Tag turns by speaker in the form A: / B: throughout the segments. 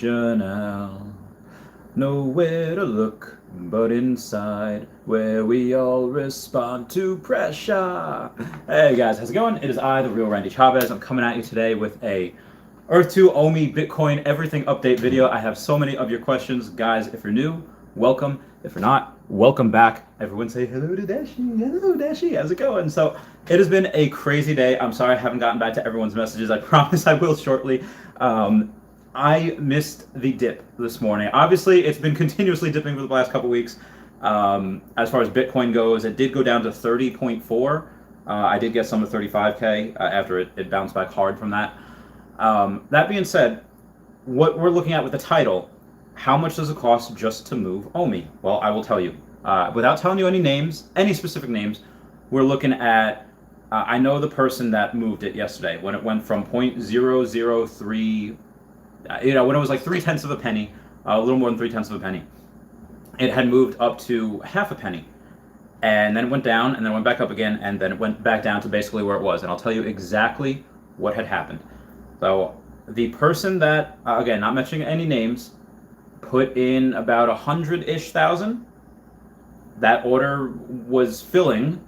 A: emotional. Nowhere to look but inside, where we all respond to pressure. Hey guys, how's it going? It is I, the real Randy Chavez. I'm coming at you today with a Earth 2 OMI Bitcoin everything update video. I have so many of your questions. Guys, if you're new, welcome. If you're not, welcome back. Everyone say hello to Dashi. Hello Dashi, how's it going? So it has been a crazy day. I'm sorry I haven't gotten back to everyone's messages. I promise I will shortly. I missed the dip this morning. Obviously, it's been continuously dipping for the last couple weeks. As far as Bitcoin goes, it did go down to 30.4. I did get some at 35K after it bounced back hard from that. That being said, what we're looking at with the title, how much does it cost just to move OMI? Well, I will tell you. Without telling you any names, any specific names, we're looking at, I know the person that moved it yesterday when it went from 0.003, when it was like 0.3 of a penny, a little more than 0.3 of a penny, it had moved up to half a penny. And then it went down, and then it went back up again, and then it went back down to basically where it was. And I'll tell you exactly what had happened. So the person that, again, not mentioning any names, put in about 100-ish thousand. That order was filling,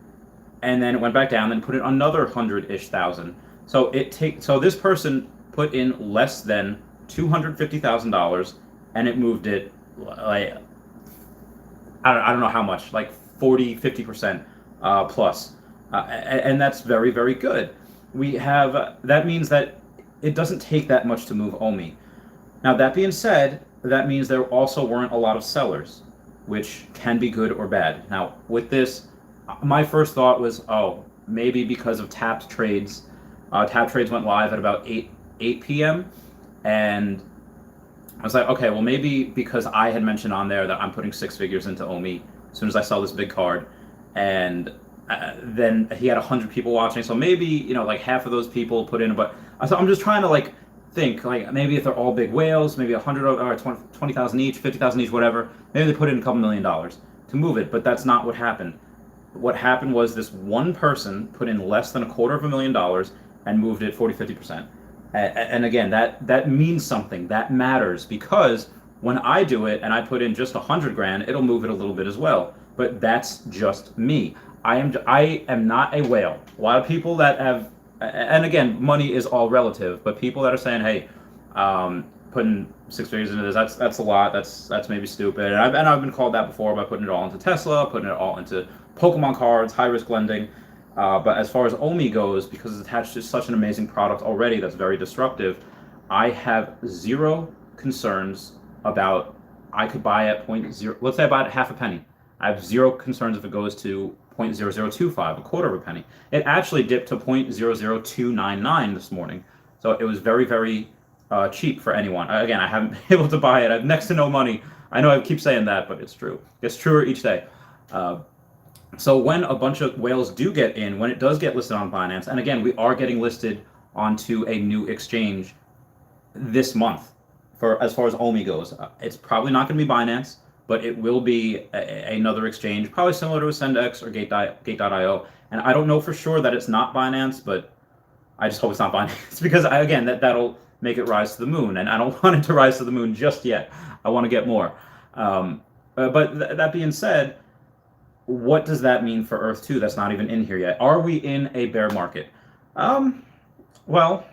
A: and then it went back down and put in another 100-ish thousand. So this person put in less than $250,000, and it moved it like I don't know how much, like 40-50% plus, and that's very, very good. We have that means that it doesn't take that much to move OMI. Now that being said, that means there also weren't a lot of sellers, which can be good or bad. Now with this, my first thought was, oh, maybe because of tapped trades. Tapped trades went live at about 8 p.m. And I was like, okay, well, maybe because I had mentioned on there that I'm putting 6 figures into OMI as soon as I sell this big card, and then he had 100 people watching, so maybe like half of those people put in. But so I'm just trying to think maybe if they're all big whales, maybe 100 or 20,000 each, 50,000 each, whatever. Maybe they put in a couple $1 million to move it, but that's not what happened. What happened was this one person put in less than $250,000 and moved it 40-50%. And again, that means something. That matters, because when I do it and I put in just 100 grand, it'll move it a little bit as well. But that's just me. I am not a whale. A lot of people that have, and again, money is all relative. But people that are saying, hey, putting 6 figures into this, that's a lot. That's maybe stupid. And I've been called that before by putting it all into Tesla, putting it all into Pokemon cards, high risk lending. But as far as OMI goes, because it's attached to such an amazing product already that's very disruptive, I have zero concerns about, I could buy at let's say I buy it at half a penny. I have zero concerns if it goes to 0.0025, a quarter of a penny. It actually dipped to 0.00299 this morning. So it was very, very cheap for anyone. Again, I haven't been able to buy it. I have next to no money. I know I keep saying that, but it's true. It's truer each day. So when a bunch of whales do get in, when it does get listed on Binance, and again, we are getting listed onto a new exchange this month for as far as OMI goes. It's probably not going to be Binance, but it will be another exchange, probably similar to AscendX or Gate.io. And I don't know for sure that it's not Binance, but I just hope it's not Binance, because again, that'll make it rise to the moon, and I don't want it to rise to the moon just yet. I want to get more. But that being said, what does that mean for Earth 2 that's not even in here yet? Are we in a bear market? Well,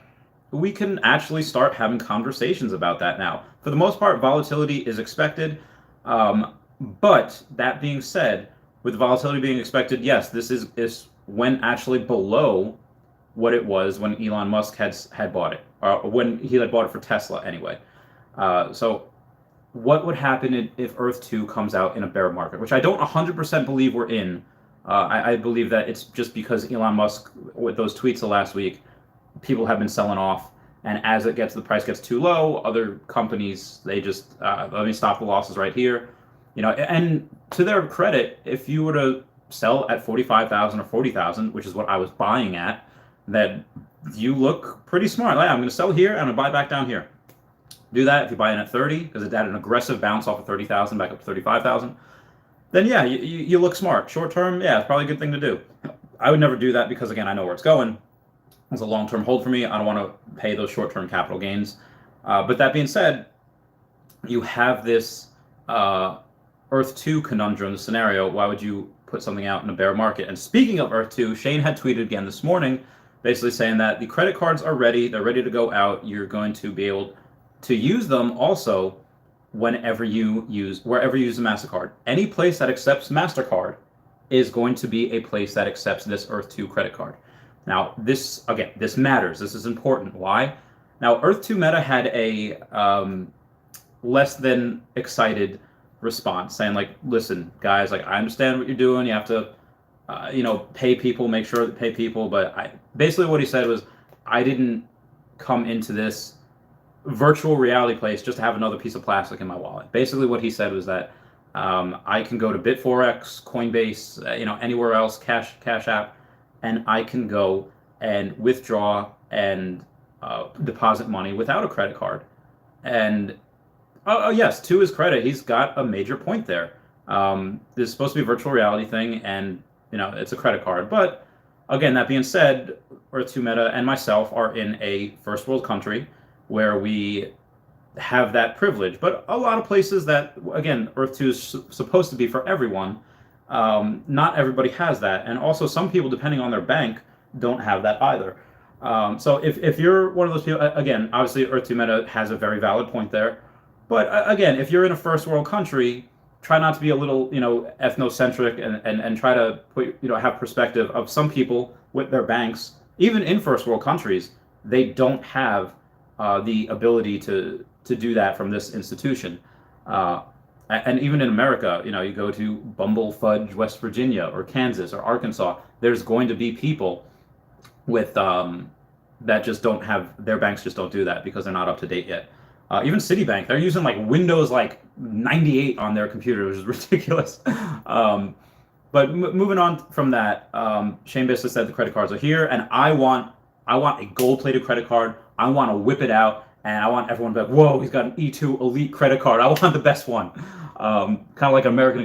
A: we can actually start having conversations about that now. For the most part, volatility is expected. But that being said, with volatility being expected, yes, this is when actually below what it was when Elon Musk had bought it, or when he had bought it for Tesla anyway. So what would happen if Earth 2 comes out in a bear market, which I don't 100% believe we're in. I believe that it's just because Elon Musk, with those tweets the last week, people have been selling off, and as the price gets too low, other companies, they just, let me stop the losses right here. And to their credit, if you were to sell at 45,000 or 40,000, which is what I was buying at, then you look pretty smart. I'm going to sell here, and I'm going to buy back down here. Do that if you buy in at 30, because it had an aggressive bounce off of 30,000 back up to 35,000. Then yeah, you look smart. Short term, yeah, it's probably a good thing to do. I would never do that because, again, I know where it's going. It's a long-term hold for me. I don't want to pay those short-term capital gains. But that being said, you have this Earth 2 conundrum, the scenario. Why would you put something out in a bear market? And speaking of Earth 2, Shane had tweeted again this morning, basically saying that the credit cards are ready. They're ready to go out. You're going to be able to use them also wherever you use a MasterCard. Any place that accepts MasterCard is going to be a place that accepts this Earth 2 credit card. Now, this matters. This is important. Why? Now, Earth 2 Meta had a less than excited response saying, like, listen, guys, like, I understand what you're doing. You have to, pay people, make sure to pay people. But basically what he said was, I didn't come into this virtual reality place just to have another piece of plastic in my wallet. Basically what he said was that I can go to Bitforex, Coinbase, anywhere else, Cash App, and I can go and withdraw and deposit money without a credit card. And yes, to his credit, he's got a major point there. This is supposed to be a virtual reality thing, and it's a credit card. But again, that being said, Earth 2 Meta and myself are in a first world country where we have that privilege. But a lot of places that, again, Earth 2 is supposed to be for everyone, not everybody has that. And also some people, depending on their bank, don't have that either. So if you're one of those people, again, obviously Earth 2 Meta has a very valid point there. But again, if you're in a first world country, try not to be a little, ethnocentric and try to put, have perspective of some people with their banks, even in first world countries, they don't have the ability to do that from this institution. And even in America, you go to Bumblefudge, West Virginia, or Kansas, or Arkansas, there's going to be people with that just don't have, their banks just don't do that because they're not up to date yet. Even Citibank, they're using like Windows 98 on their computer, which is ridiculous. But moving on from that, Shane basically said the credit cards are here, and I want a gold-plated credit card. I want to whip it out, and I want everyone to be like, whoa, he's got an E2 Elite credit card. I want the best one. Kind of like an American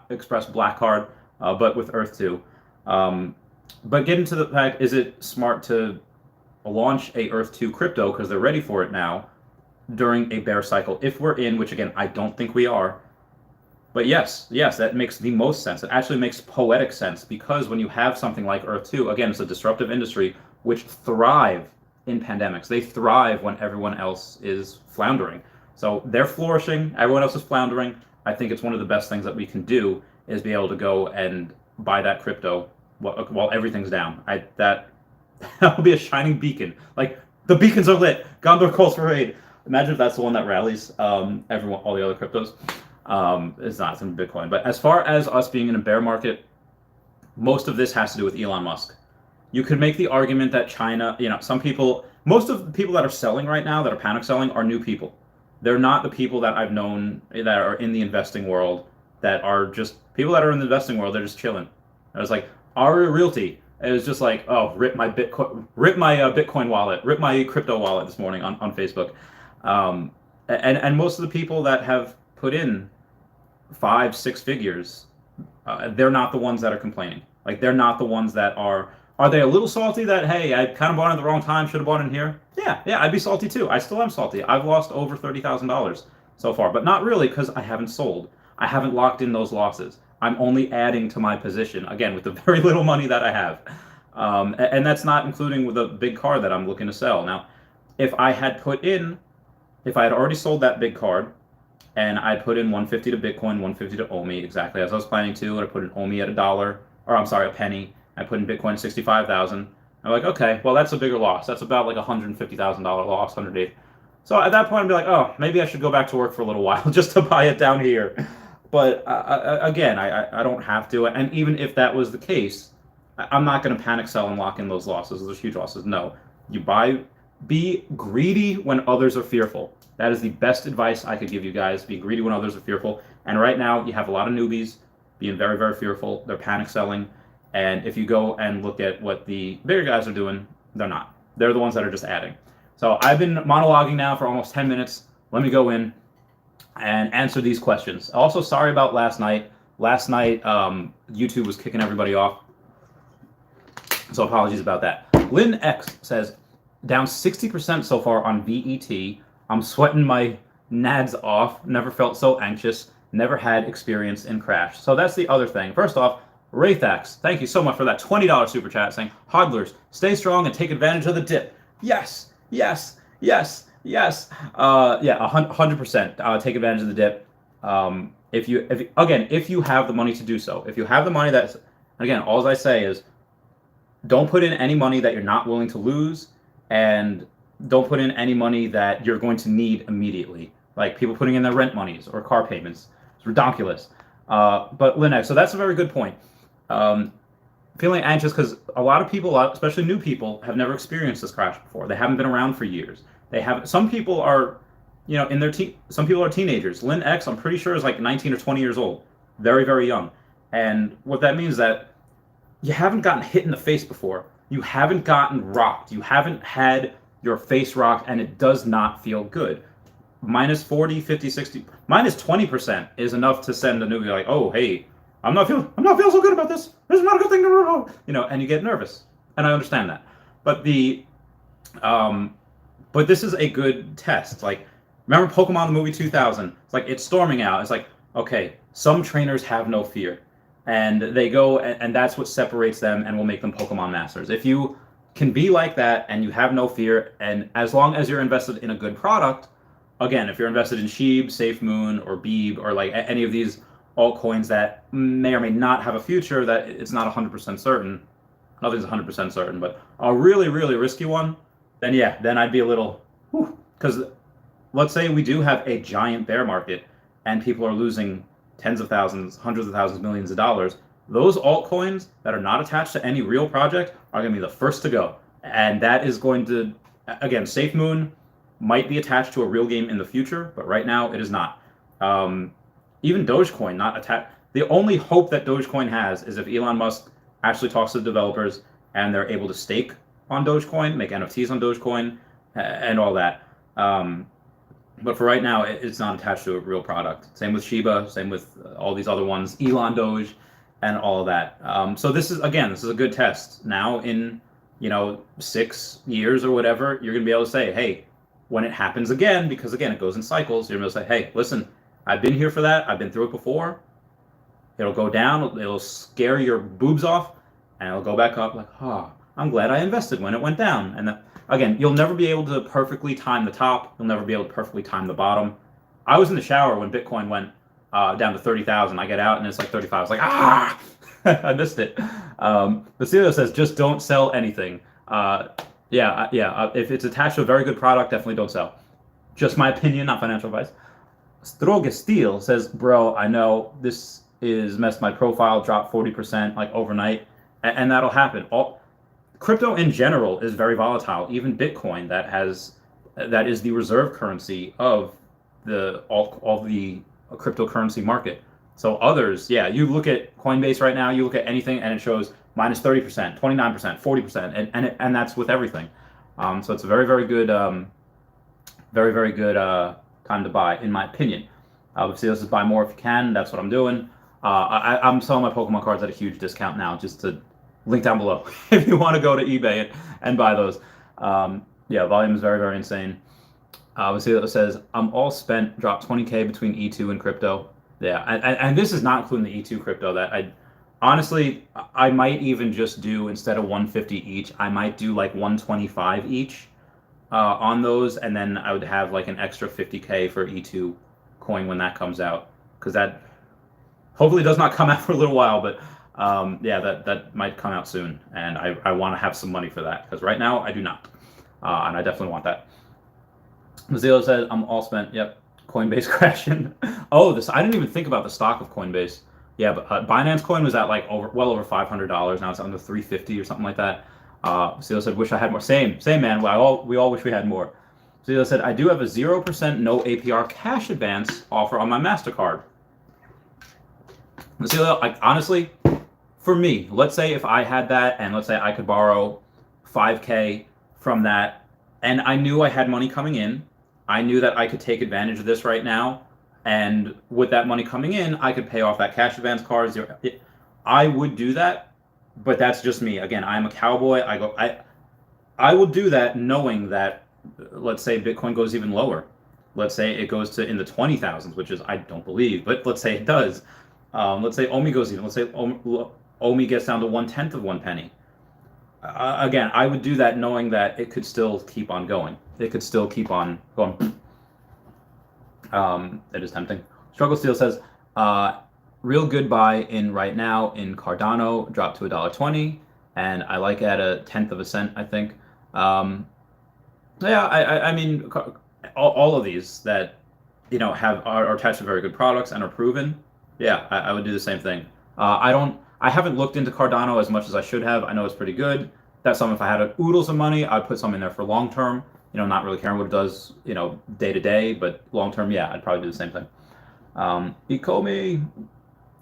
A: Express Black Card, but with Earth 2. But getting to the fact, is it smart to launch a Earth 2 crypto because they're ready for it now during a bear cycle? If we're in, which again, I don't think we are. But yes, that makes the most sense. It actually makes poetic sense because when you have something like Earth 2, again, it's a disruptive industry which thrive in pandemics. They thrive when everyone else is floundering. So they're flourishing, everyone else is floundering. I think it's one of the best things that we can do is be able to go and buy that crypto while everything's down. That will be a shining beacon. Like, the beacons are lit. Gondor calls for aid. Imagine if that's the one that rallies all the other cryptos. It's not some Bitcoin. But as far as us being in a bear market, most of this has to do with Elon Musk. You could make the argument that China, most of the people that are selling right now, that are panic selling, are new people. They're not the people that I've known that are in the investing world, that are just people that are in the investing world. They're just chilling. I was like, Aria Realty. It was just like, oh, rip my Bitcoin wallet, rip my crypto wallet this morning on Facebook. And most of the people that have put in 5-6 figures, they're not the ones that are complaining. Like, they're not the ones that are they a little salty that, hey, I kind of bought in at the wrong time, should have bought in here? Yeah, I'd be salty too. I still am salty. I've lost over $30,000 so far, but not really because I haven't sold. I haven't locked in those losses. I'm only adding to my position, again, with the very little money that I have. And that's not including with a big card that I'm looking to sell. Now, if I had already sold that big card, and I put in 150 to Bitcoin, 150 to OMI, exactly as I was planning to, and I put in OMI at a penny, I put in Bitcoin 65,000. I'm like, okay, well, that's a bigger loss. That's about like $150,000 loss, 108. So at that point, I'd be like, oh, maybe I should go back to work for a little while just to buy it down here. But again, I don't have to. And even if that was the case, I'm not going to panic sell and lock in those losses. Those huge losses. No, be greedy when others are fearful. That is the best advice I could give you guys. Be greedy when others are fearful. And right now, you have a lot of newbies being very, very fearful. They're panic selling. And if you go and look at what the bigger guys are doing, they're not. They're the ones that are just adding. So I've been monologuing now for almost 10 minutes. Let me go in and answer these questions. Also, sorry about last night. Last night, YouTube was kicking everybody off. So apologies about that. Lynn X says, down 60% so far on VET. I'm sweating my nads off, never felt so anxious, never had experience in crash. So that's the other thing. First off, Raythax, thank you so much for that $20 super chat saying, Hodlers, stay strong and take advantage of the dip. Yes, yes, yes, yes. Yeah, 100%. Take advantage of the dip. If you have the money to do so, if you have the money that's, again, all I say is don't put in any money that you're not willing to lose, and don't put in any money that you're going to need immediately. Like people putting in their rent monies or car payments. It's ridiculous. But Linux, so that's a very good point. Feeling anxious because a lot of people, especially new people, have never experienced this crash before. They haven't been around for years. They have. Some people are, in their some people are teenagers. Lin X, I'm pretty sure, is like 19 or 20 years old, very very young. And what that means is that you haven't gotten hit in the face before. You haven't gotten rocked. You haven't had your face rocked, and it does not feel good. Minus 40, 50, 60, minus 20% is enough to send a newbie like, oh, hey, I'm not feeling so good about this. This is not a good thing to do. And you get nervous. And I understand that. But but this is a good test. Like, remember Pokemon the movie 2000? It's like, it's storming out. It's like, okay, some trainers have no fear. And they go, and that's what separates them and will make them Pokemon masters. If you can be like that and you have no fear, and as long as you're invested in a good product, again, if you're invested in Sheeb, SafeMoon, or Beeb, or like any of these altcoins that may or may not have a future, that it's not 100% certain, nothing's 100% certain, but a really, really risky one, then yeah, then I'd be a little, because let's say we do have a giant bear market and people are losing tens of thousands, hundreds of thousands, millions of dollars. Those altcoins that are not attached to any real project are going to be the first to go. And that is going to, again, SafeMoon might be attached to a real game in the future, but right now it is not. Even Dogecoin, not attached. The only hope that Dogecoin has is if Elon Musk actually talks to the developers and they're able to stake on Dogecoin, make NFTs on Dogecoin, and all that. But for right now, it's not attached to a real product. Same with Shiba, same with all these other ones, Elon Doge, and all of that. So this is a good test. Now in, 6 years or whatever, you're going to be able to say, hey, when it happens again, because again, it goes in cycles, you're going to be able to say, hey, listen, I've been here for that. I've been through it before. It'll go down. It'll scare your boobs off, and it'll go back up like, I'm glad I invested when it went down. And again, you'll never be able to perfectly time the top. You'll never be able to perfectly time the bottom. I was in the shower when Bitcoin went down to 30,000. I get out and it's like 35. I was like, I missed it. Basilio says, just don't sell anything. If it's attached to a very good product, definitely don't sell. Just my opinion, not financial advice. Stroge Steel says, bro, I know this is messed my profile, dropped 40% like overnight, and that'll happen. Crypto in general is very volatile. Even Bitcoin, that is the reserve currency of all the cryptocurrency market. So others, you look at Coinbase right now, you look at anything, and it shows minus 30%, 29%, 40%, and that's with everything. So it's a very, very good, very, very good time to buy, in my opinion. Obviously, this is buy more if you can. That's what I'm doing. I'm selling my Pokemon cards at a huge discount now, just to link down below if you want to go to eBay and buy those. Volume is very, very insane. Obviously, it says, I'm all spent, dropped 20K between E2 and crypto. Yeah, and this is not including the E2 crypto that honestly, I might even just do, instead of 150 each, I might do like 125 each on those, and then I would have like an extra 50K for E2 coin when that comes out, because that hopefully does not come out for a little while, but that might come out soon, and I want to have some money for that, because right now I do not, and I definitely want that. Mazilo said, I'm all spent. Yep, Coinbase crashing. I didn't even think about the stock of Coinbase. Yeah, but Binance Coin was at like well over $500. Now it's under $350 or something like that. Mazilo said, wish I had more. Same man. We all wish we had more. Mazilo said, I do have a 0% no APR cash advance offer on my MasterCard. Mazilo, honestly, for me, let's say if I had that, and let's say I could borrow 5K from that, and I knew I had money coming in, I knew that I could take advantage of this right now, and with that money coming in, I could pay off that cash advance card. I would do that, but that's just me. Again, I'm a cowboy. I would do that knowing that, let's say Bitcoin goes even lower. let's say it goes to in the 20,000s, which is I don't believe, but let's say it does. Let's say OMI goes even. Let's say OMI gets down to 1/10 of 1 penny. Again, I would do that knowing that it could still keep on going. It could still keep on going. It is tempting. Struggle Steel says, real good buy in right now in Cardano, dropped to $1.20, and I like at 1/10 of a cent, I think. Yeah, I mean, all of these that are attached to very good products and are proven. Yeah, I would do the same thing. I haven't looked into Cardano as much as I should have. I know it's pretty good. That's something if I had oodles of money, I'd put some in there for long term. Not really caring what it does, day to day, but long term, yeah, I'd probably do the same thing. Ecomi,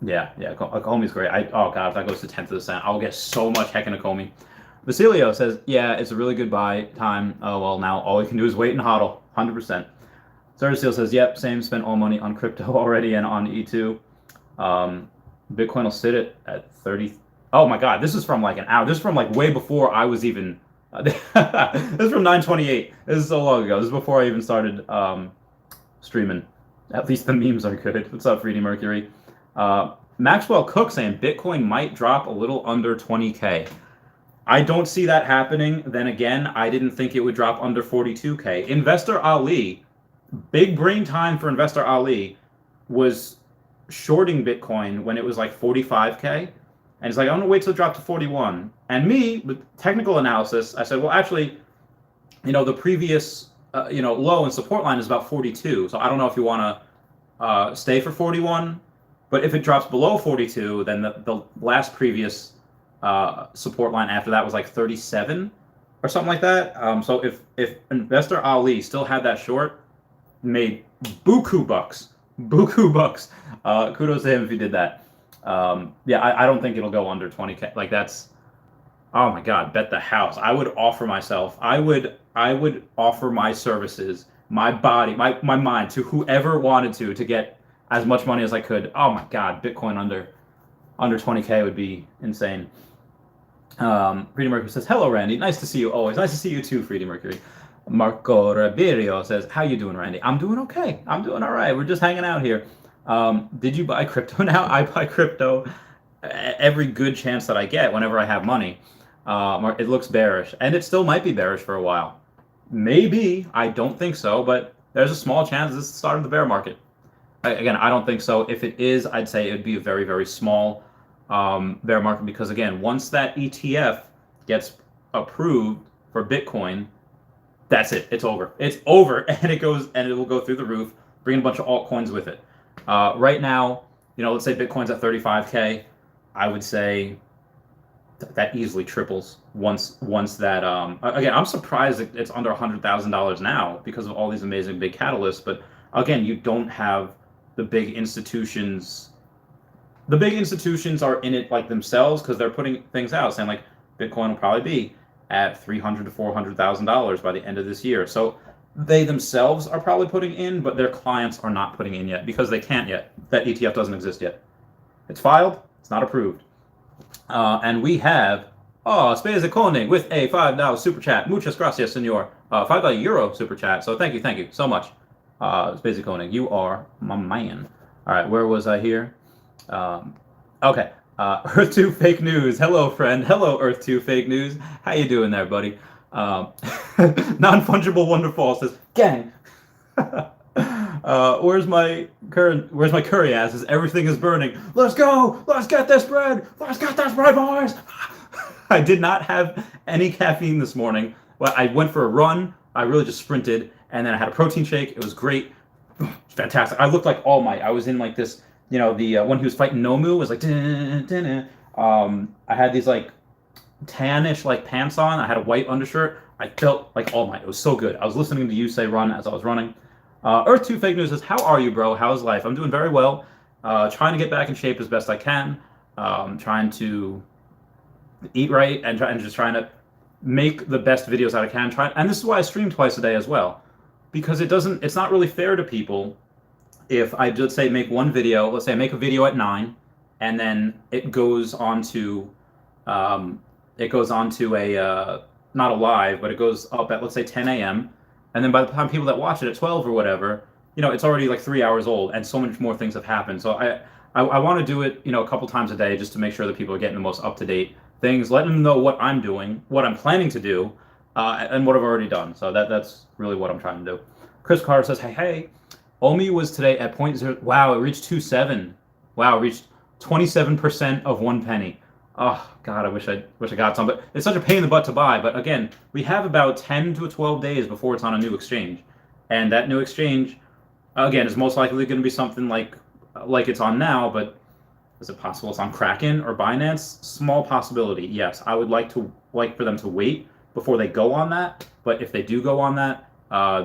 A: yeah, Ecomi's great. Oh god, if that goes to 1/10 of a cent, I'll get so much heck in Ecomi. Basilio says, yeah, it's a really good buy time. Oh well, now all we can do is wait and hodl, 100%. Steel says, yep, same. Spent all money on crypto already and on E2. Bitcoin will sit at 30. Oh my god, this is from like an hour. This is from like way before I was even. This is from 9/28. This is so long ago. This is before I even started streaming. At least the memes are good. What's up, Freedy Mercury? Maxwell Cook saying Bitcoin might drop a little under 20K. I don't see that happening. Then again, I didn't think it would drop under 42K. Investor Ali, big brain time for Investor Ali, was shorting Bitcoin when it was like 45K. And he's like, I'm going to wait till it dropped to 41. And me, with technical analysis, I said, well, actually, the previous, low and support line is about 42. So I don't know if you want to stay for 41. But if it drops below 42, then the last previous support line after that was like 37 or something like that. So if Investor Ali still had that short, made buku bucks. Kudos to him if he did that. Yeah, I don't think it'll go under 20K. Like that's, oh my god, bet the house. I would offer myself. I would offer my services, my body, my mind to whoever wanted to get as much money as I could. Oh my god, Bitcoin under 20K would be insane. Freedom Mercury says, hello, Randy. Nice to see you always. Nice to see you too, Freedom Mercury. Marco Ribeiro says, how you doing, Randy? I'm doing okay. I'm doing all right. We're just hanging out here. Did you buy crypto now? I buy crypto every good chance that I get whenever I have money. It looks bearish, and it still might be bearish for a while. Maybe. I don't think so, but there's a small chance this is the start of the bear market. Again, I don't think so. If it is, I'd say it would be a very, very small bear market because, again, once that ETF gets approved for Bitcoin, that's it. It's over. It's over, and it will go through the roof, bring a bunch of altcoins with it. Right now, let's say Bitcoin's at 35K. I would say that easily triples once that. Again, I'm surprised it's under $100,000 now because of all these amazing big catalysts. But again, you don't have the big institutions. The big institutions are in it like themselves because they're putting things out saying like Bitcoin will probably be at $300,000 to $400,000 by the end of this year. So they themselves are probably putting in, but their clients are not putting in yet because they can't yet. That ETF doesn't exist yet. It's filed. It's not approved. And we have Speza Koning with a $5 super chat. Muchas gracias, senor. $5 euro super chat. So thank you so much, Speza Koning. You are my man. All right, where was I here? Okay. Earth2 Fake News. Hello, friend. Hello, Earth2 Fake News. How you doing there, buddy? Non-fungible Wonderfall says, gang. Where's my curry asses? Everything is burning. Let's go. Let's get this bread. Let's get this bread, boys. I did not have any caffeine this morning. Well, I went for a run. I really just sprinted, and then I had a protein shake. It was great. Fantastic. I looked like All Might. I was in like this, the when he was fighting Nomu was like, I had these like tannish like pants on. I had a white undershirt. I felt like All Might. It was so good. I was listening to you say run as I was running. Earth2 Fake News says, how are you, bro? How's life? I'm doing very well. Trying to get back in shape as best I can. Trying to eat right and just trying to make the best videos that I can. And this is why I stream twice a day as well. Because it's not really fair to people if I just say make one video, let's say I make a video at 9, and then it goes on to a, not a live, but it goes up at, let's say 10 a.m. And then by the time people that watch it at 12 or whatever, it's already like 3 hours old, and so much more things have happened. So I want to do it, a couple times a day just to make sure that people are getting the most up to date things, letting them know what I'm doing, what I'm planning to do, and what I've already done. So that's really what I'm trying to do. Chris Carter says, hey, OMI was today at 0.0. Wow, it reached 2.7. Wow, it reached 27% of 1 penny. Oh God, I wish I got some, but it's such a pain in the butt to buy. But again, we have about 10 to 12 days before it's on a new exchange, and that new exchange, again, is most likely going to be something like it's on now. But is it possible it's on Kraken or Binance? Small possibility. Yes, I would like for them to wait before they go on that. But if they do go on that,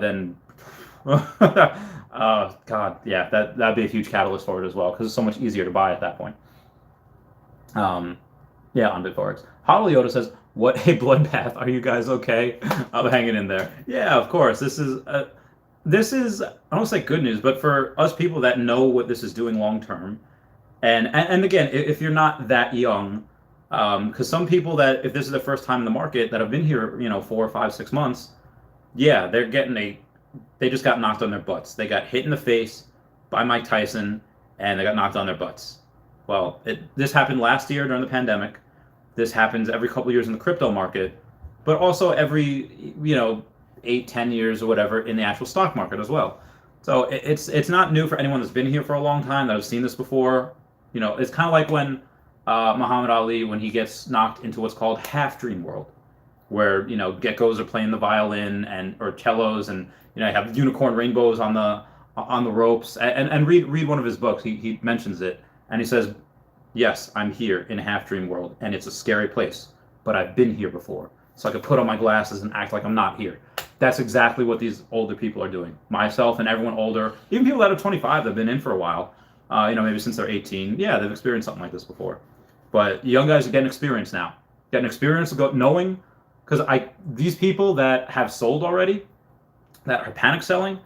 A: then God, yeah, that'd be a huge catalyst for it as well, because it's so much easier to buy at that point. Yeah, on BitForex. Yoda says, "What a bloodbath! Are you guys okay?" I'm hanging in there. Yeah, of course. This is I don't say good news, but for us people that know what this is doing long term, and again, if you're not that young, because some people that if this is their first time in the market that have been here, 4, 5, 6 months, yeah, they just got knocked on their butts. They got hit in the face by Mike Tyson, and they got knocked on their butts. Well, this happened last year during the pandemic. This happens every couple of years in the crypto market, but also every 8, 10 years or whatever in the actual stock market as well. So it's not new for anyone that's been here for a long time that have seen this before. It's kind of like when Muhammad Ali, when he gets knocked into what's called half dream world, where geckos are playing the violin or cellos, and you have unicorn rainbows on the ropes. And read one of his books. He mentions it, and he says, yes, I'm here in half dream world, and it's a scary place, but I've been here before, so I could put on my glasses and act like I'm not here. That's exactly what these older people are doing. Myself and everyone older, even people that are 25 that have been in for a while, maybe since they're 18, yeah, they've experienced something like this before. But young guys are getting experience now. Getting experience of knowing, because these people that have sold already, that are panic selling,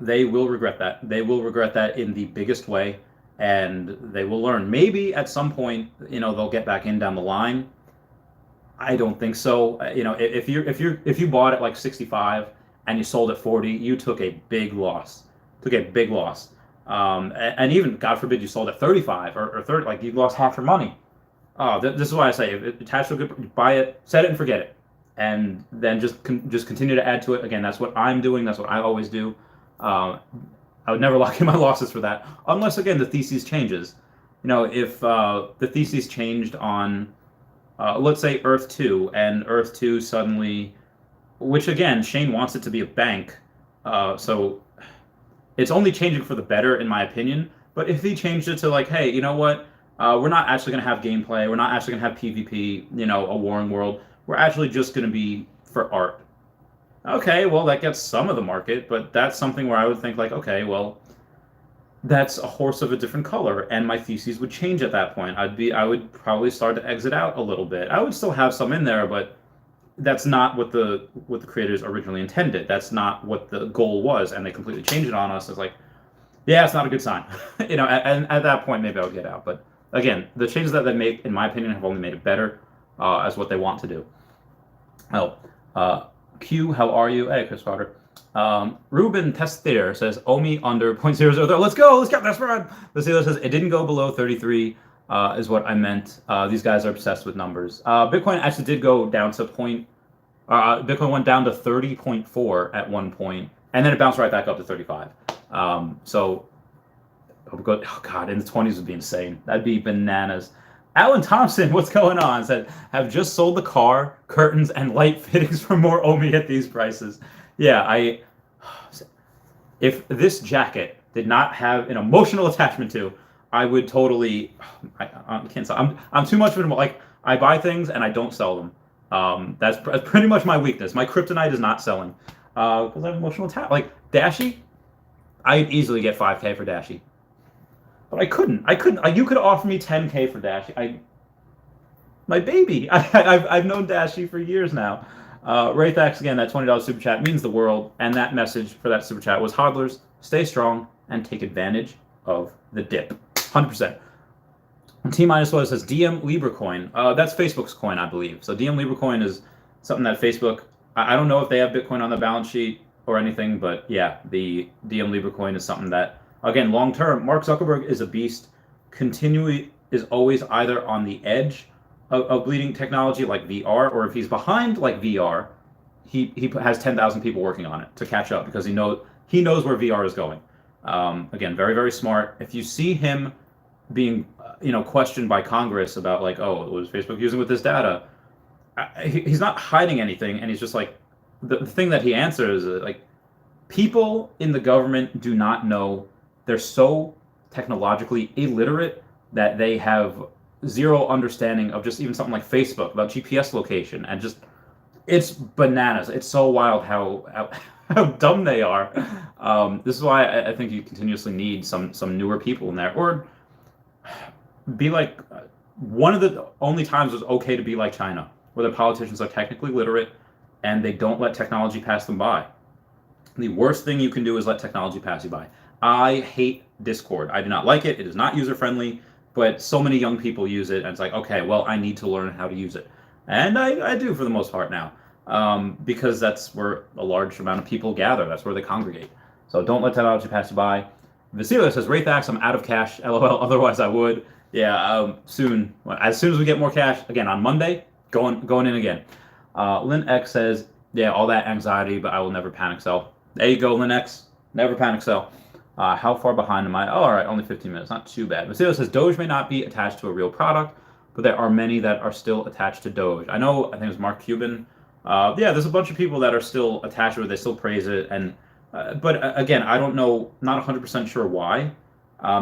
A: they will regret that. They will regret that in the biggest way. And they will learn. Maybe at some point, they'll get back in down the line. I don't think so. If you bought at like 65 and you sold at 40, you took a big loss. And even, God forbid, you sold at 35 or 30, like you lost half your money. Oh, this is why I say, if it's attached to a good, buy it, set it and forget it, and then just continue to add to it. Again, that's what I'm doing. That's what I always do. I would never lock in my losses for that, unless, again, the thesis changes. If the thesis changed on, let's say, Earth 2, and Earth 2 suddenly, which, again, Shane wants it to be a bank, so it's only changing for the better, in my opinion. But if he changed it to, like, hey, you know what, we're not actually going to have gameplay, we're not actually going to have PvP, a warring world, we're actually just going to be for art. Okay, well, that gets some of the market, but that's something where I would think, like, okay, well, that's a horse of a different color, and my theses would change at that point. I would probably start to exit out a little bit. I would still have some in there, but that's not what the creators originally intended. That's not what the goal was, and they completely changed it on us. It's like, yeah, it's not a good sign. And at that point, maybe I would get out. But again, the changes that they make, in my opinion, have only made it better as what they want to do. Q, how are you? Hey, Chris Carter. Ruben Tester says, OMI under 0.00. Let's go. Let's get that spread. Vasilo says, it didn't go below 33 is what I meant. These guys are obsessed with numbers. Bitcoin actually did go down to Bitcoin went down to 30.4 at one point, and then it bounced right back up to 35. So, oh God, in the 20s would be insane. That'd be bananas. Alan Thompson, what's going on? Said, have just sold the car, curtains, and light fittings for more OMI at these prices. Yeah, if this jacket did not have an emotional attachment to, I would totally, I can't sell. I'm too much of an, like, I buy things and I don't sell them. That's pretty much my weakness. My kryptonite is not selling. Because I have emotional attachment. Like, Dashi, I'd easily get 5K for Dashi. But I couldn't. You could offer me 10K for Dashi. My baby. I've known Dashi for years now. Raythax, again, that $20 super chat means the world. And that message for that super chat was, hodlers, stay strong and take advantage of the dip. 100%. T-1 says, DM Libra coin. That's Facebook's coin, I believe. So DM Libra coin is something that Facebook, I don't know if they have Bitcoin on the balance sheet. or anything, but yeah, the DM Libra coin is something that, again, long term, Mark Zuckerberg is a beast. Continually is always either on the edge of bleeding technology like VR, or if he's behind like VR, he has 10,000 people working on it to catch up because he knows where VR is going. Again, very very smart. If you see him being questioned by Congress about like, oh, what was Facebook using with this data? He's not hiding anything, and he's just like the thing that he answers is like people in the government do not know. They're so technologically illiterate that they have zero understanding of just even something like Facebook about GPS location, and just it's bananas. It's so wild how dumb they are. This is why I think you continuously need some newer people in there, or be like one of the only times it's okay to be like China, where the politicians are technically literate and they don't let technology pass them by. The worst thing you can do is let technology pass you by. I hate Discord. I do not like it. It is not user friendly, but so many young people use it, and it's like, okay, well, I need to learn how to use it. And I do for the most part now, because that's where a large amount of people gather. That's where they congregate. So don't let technology pass you by. Vasilia says, Raythax, I'm out of cash. LOL, otherwise I would. Yeah, soon. As soon as we get more cash, again, on Monday, going in again. Lynn X says, yeah, all that anxiety, but I will never panic sell. There you go, Lynn X. Never panic sell. How far behind am I? Oh, all right, only 15 minutes. Not too bad. Vasilia says, Doge may not be attached to a real product, but there are many that are still attached to Doge. I think it was Mark Cuban. Yeah, there's a bunch of people that are still attached to it. They still praise it. But again, I don't know, not 100% sure why.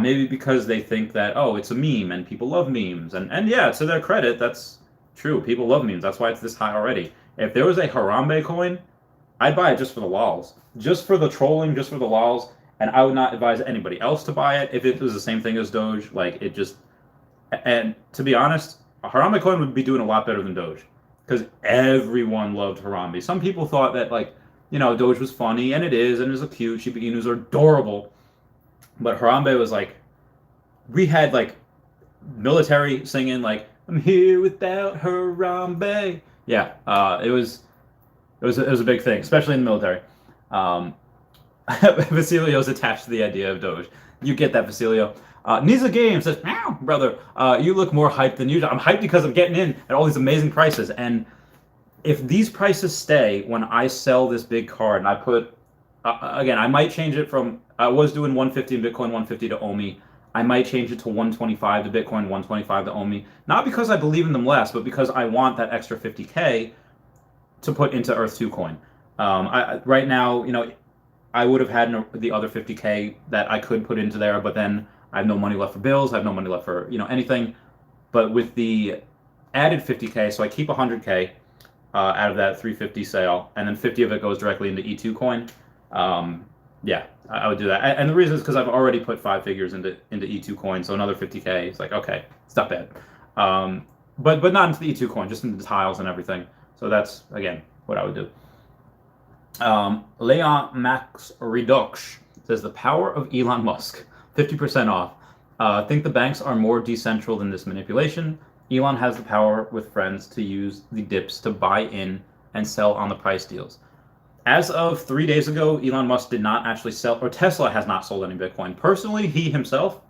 A: Maybe because they think that, oh, it's a meme and people love memes. And yeah, to their credit, that's true. People love memes. That's why it's this high already. If there was a Harambe coin, I'd buy it just for the lols. Just for the trolling, just for the lols. And I would not advise anybody else to buy it if it was the same thing as Doge. Like, it just... And to be honest, a Harambe coin would be doing a lot better than Doge. Because everyone loved Harambe. Some people thought that, like, Doge was funny, and it is a cute. Shiba Inus are adorable. But Harambe was like, we had like military singing like, I'm here without Harambe. Yeah, it was a big thing, especially in the military. Vasilio's attached to the idea of Doge. You get that, Vasilio. Niza Games says, meow, brother, you look more hyped than usual. I'm hyped because I'm getting in at all these amazing prices. And if these prices stay when I sell this big card, and I put, again, I might change it from, I was doing 150 in Bitcoin, 150 to OMI. I might change it to 125 to Bitcoin, 125 to OMI. Not because I believe in them less, but because I want that extra 50K to put into Earth 2 coin. Right now, I would have had the other 50K that I could put into there, but then I have no money left for bills. I have no money left for, anything. But with the added 50K, so I keep 100K out of that 350 sale, and then 50 of it goes directly into E2 coin. Yeah, I would do that. And the reason is because I've already put 5 figures into E2 coin, so another 50K. It's like, okay, it's not bad. But not into the E2 coin, just into the tiles and everything. So that's, again, what I would do. Leon Max Redux says, the power of Elon Musk, 50% off. Think the banks are more decentral than this manipulation. Elon has the power with friends to use the dips to buy in and sell on the price deals. As of 3 days ago, Elon Musk did not actually sell, or Tesla has not sold any Bitcoin. Personally, he himself,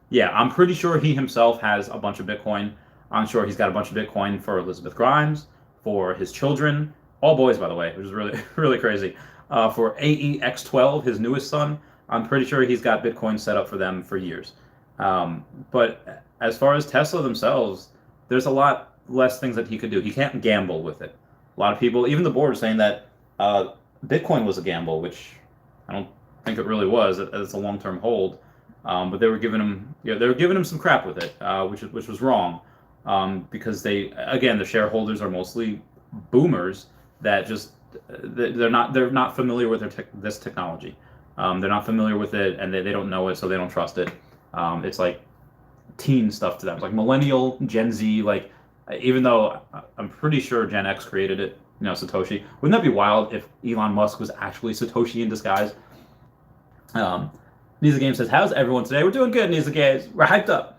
A: yeah, I'm pretty sure he himself has a bunch of Bitcoin. I'm sure he's got a bunch of Bitcoin for Elizabeth Grimes, for his children, all boys, by the way, which is really, really crazy. For AEX12, his newest son, I'm pretty sure he's got Bitcoin set up for them for years. But as far as Tesla themselves, there's a lot less things that he could do. He can't gamble with it. A lot of people, even the board, are saying that Bitcoin was a gamble, which I don't think it really was. It's a long-term hold, but they were giving him, some crap with it, which was wrong, because the shareholders are mostly boomers that just they're not familiar with this technology. They're not familiar with it, and they don't know it, so they don't trust it. It's like teen stuff to them. It's like millennial, Gen Z, like, even though I'm pretty sure Gen X created it, Satoshi. Wouldn't that be wild if Elon Musk was actually Satoshi in disguise? Niza Game says, how's everyone today? We're doing good, Niza Games. We're hyped up.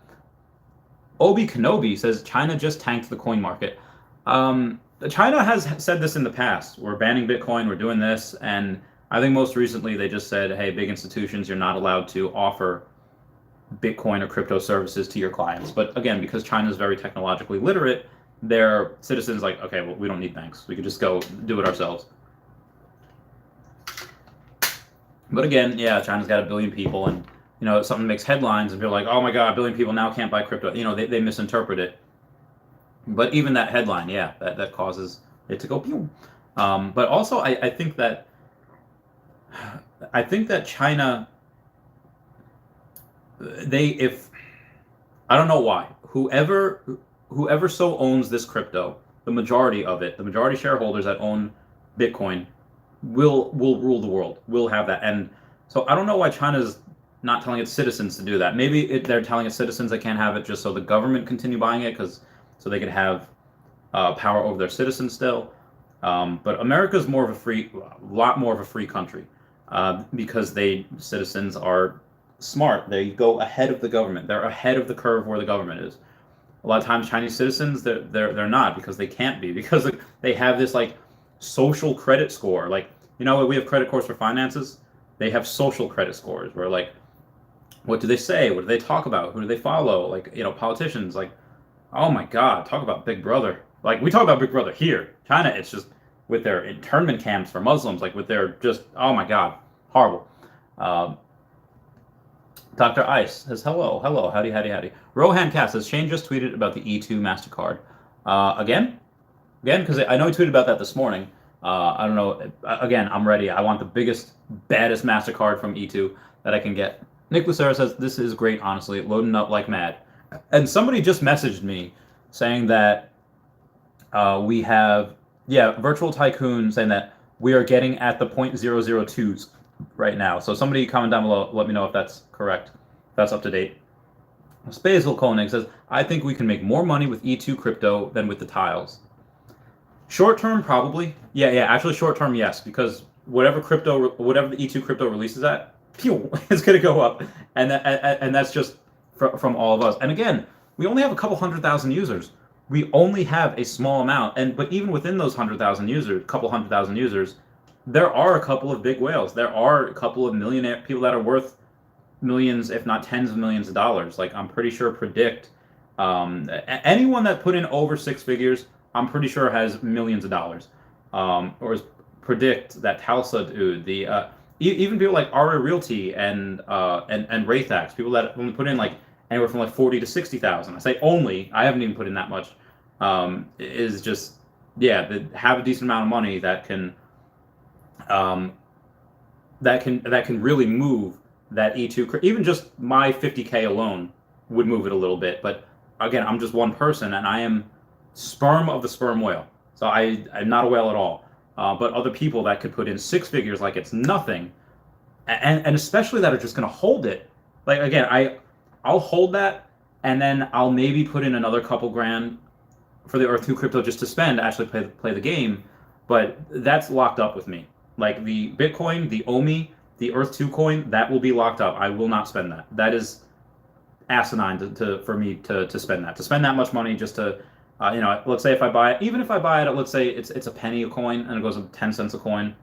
A: Obi Kenobi says, China just tanked the coin market. China has said this in the past. We're banning Bitcoin, we're doing this, and I think most recently they just said, hey, big institutions, you're not allowed to offer Bitcoin or crypto services to your clients. But again, because China is very technologically literate, their citizens like, okay, well, we don't need banks. We could just go do it ourselves. But again, yeah, China's got 1 billion people, and something makes headlines, and people are like, oh my God, 1 billion people now can't buy crypto. They misinterpret it. But even that headline, yeah, that causes it to go pew. But also, I think that China, I don't know why, whoever so owns this crypto, the majority of it, the majority shareholders that own Bitcoin will rule the world, will have that. And so I don't know why China's not telling its citizens to do that. Maybe they're telling its citizens they can't have it just so the government continue buying it, so they could have power over their citizens still. But America's lot more of a free country because citizens are smart. They go ahead of the government. They're ahead of the curve where the government is. A lot of times, Chinese citizens they're not, because they can't be, because they have this like social credit score. Like, we have credit scores for finances. They have social credit scores where, like, what do they say? What do they talk about? Who do they follow? Like, politicians. Like, oh my God, talk about Big Brother. Like, we talk about Big Brother here. China, it's just with their internment camps for Muslims, like with their just, oh my God, horrible. Dr. Ice says, hello, howdy. Rohan Cass says, Shane just tweeted about the E2 MasterCard. Again, because I know he tweeted about that this morning. I don't know. Again, I'm ready. I want the biggest, baddest MasterCard from E2 that I can get. Nick Lucero says, this is great, honestly. Loading up like mad. And somebody just messaged me saying that we have, Virtual Tycoon saying that we are getting at the 0.002s right now. So somebody comment down below, let me know if that's correct, if that's up to date. Spazel Koenig says, I think we can make more money with E2 crypto than with the tiles. Short term, probably. Yeah, actually short term, yes, because whatever the E2 crypto releases at, pew, it's going to go up. And that's just from all of us. And again, we only have a couple 100,000 users. We only have a small amount. But even within those 100,000 users, couple 100,000 users, there are a couple of big whales. There are a couple of millionaire people that are worth millions, if not tens of millions of dollars. Like, I'm pretty sure Predict, anyone that put in over 6 figures, I'm pretty sure has millions of dollars. Or is Predict, that Talsa dude, even people like Aria Realty and Raythax, people that only put in like anywhere from like 40 to 60,000. I say only. I haven't even put in that much. Is just that have a decent amount of money that can really move that E2. Even just my 50K alone would move it a little bit. But again, I'm just one person, and I am sperm of the sperm whale. So I'm not a whale at all. But other people that could put in 6 figures like it's nothing, and especially that are just going to hold it. Like, again, I'll hold that, and then I'll maybe put in another couple grand for the Earth 2 crypto just to spend, to actually play the game. But that's locked up with me. Like the Bitcoin, the OMI, the Earth 2 coin, that will be locked up. I will not spend that. That is asinine for me to spend that. To spend that much money just to, let's say if I buy it, even if I buy it, let's say it's a penny a coin and it goes up 10 cents a coin.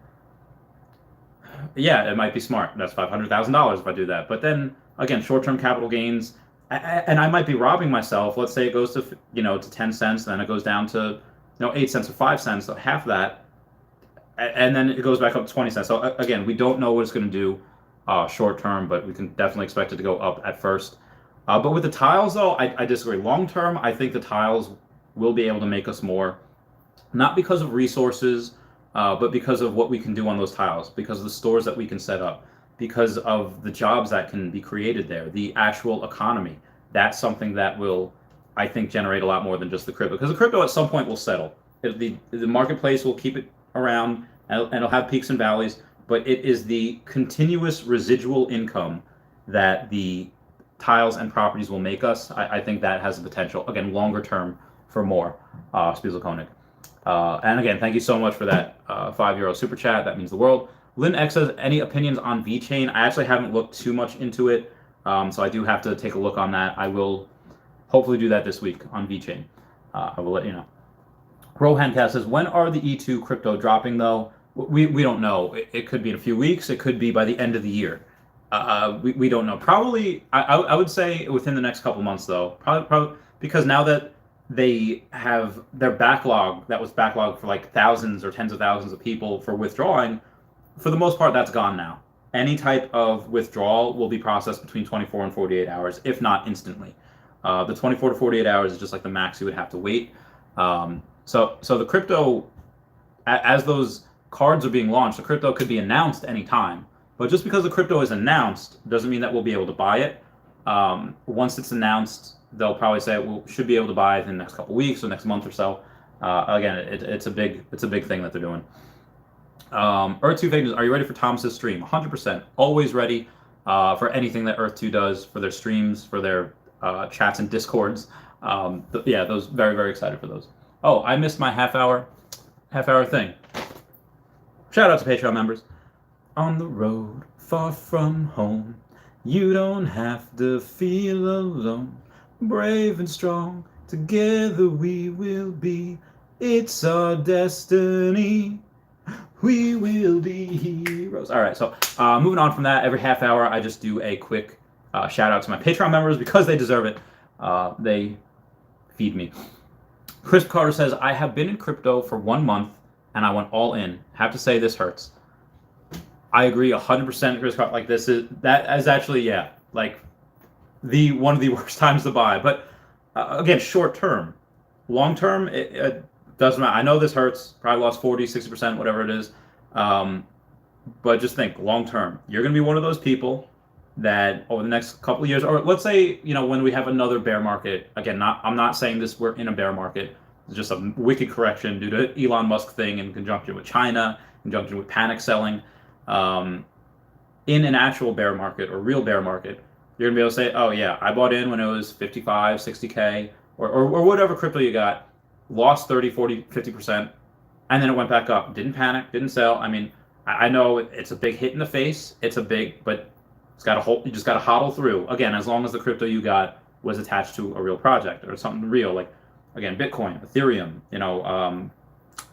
A: Yeah, it might be smart. That's $500,000 if I do that. But then again, short-term capital gains, and I might be robbing myself. Let's say it goes to to 10 cents, then it goes down to 8 cents or 5 cents, so half that, and then it goes back up to 20 cents. So again, we don't know what it's going to do short term, but we can definitely expect it to go up at first. But with the tiles, though, I disagree. Long term, I think the tiles will be able to make us more, not because of resources, but because of what we can do on those tiles, because of the stores that we can set up, because of the jobs that can be created there, the actual economy. That's something that will, I think, generate a lot more than just the crypto, because the crypto at some point will settle. The marketplace will keep it around, and it'll have peaks and valleys, but it is the continuous residual income that the tiles and properties will make us. I think that has the potential, again, longer term, for more. Spiesel Koenig. And again, thank you so much for that €5 super chat. That means the world. Lynn X says, any opinions on VeChain? I actually haven't looked too much into it, so I do have to take a look on that. I will hopefully do that this week on VeChain. I will let you know. Rohan Cass says, when are the E2 crypto dropping, though? we don't know. It could be in a few weeks. It could be by the end of the year. We don't know. Probably, I would say within the next couple months, though. Probably because now that they have their backlog, that was backlog for like thousands or tens of thousands of people for withdrawing, for the most part, that's gone now. Any type of withdrawal will be processed between 24 and 48 hours, if not instantly. The 24 to 48 hours is just like the max you would have to wait. So the crypto, as those cards are being launched, the crypto could be announced anytime. But just because the crypto is announced doesn't mean that we'll be able to buy it. Once it's announced, they'll probably say we should be able to buy it in the next couple weeks or next month or so. Again, it's a big thing that they're doing. Earth 2 Fake News, are you ready for Thomas's stream? 100%. Always ready for anything that Earth 2 does, for their streams, for their chats and discords. Yeah, those very, very excited for those. Oh, I missed my half hour thing. Shout out to Patreon members. On the road, far from home, you don't have to feel alone. Brave and strong, together we will be. It's our destiny. We will be heroes. All right, so moving on from that, every half hour I just do a quick shout out to my Patreon members because they deserve it. They feed me. Chris Carter says, I have been in crypto for 1 month and I went all in. Have to say this hurts. I agree 100%, Chris Carter. Like that is actually, yeah, like one of the worst times to buy. But again, short term. Long term, it doesn't matter. I know this hurts. Probably lost 40, 60%, whatever it is. But just think, long term, you're going to be one of those people that over the next couple of years, or let's say, when we have another bear market, again, I'm not saying we're in a bear market. It's just a wicked correction due to Elon Musk thing in conjunction with China, in conjunction with panic selling. In an actual bear market or real bear market, you're going to be able to say, oh yeah, I bought in when it was 55, 60K, or whatever crypto you got, lost 30, 40, 50%, and then it went back up. Didn't panic, didn't sell. I mean, I know it's a big hit in the face. But you just got to hodl through. Again, as long as the crypto you got was attached to a real project or something real, like, again, Bitcoin, Ethereum,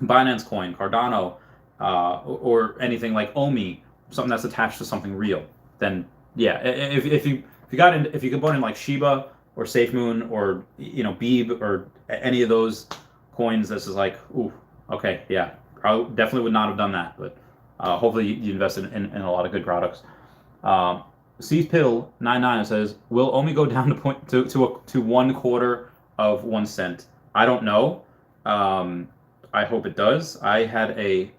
A: Binance Coin, Cardano, or anything like OMI, something that's attached to something real. Then yeah, if you could put in like Shiba or SafeMoon or Beeb or any of those coins, this is like, ooh, okay, yeah, probably definitely would not have done that, but hopefully you invested in a lot of good products. CPill99 says, will OMI go down to 1/4 of 1 cent? I don't know. I hope it does. I had a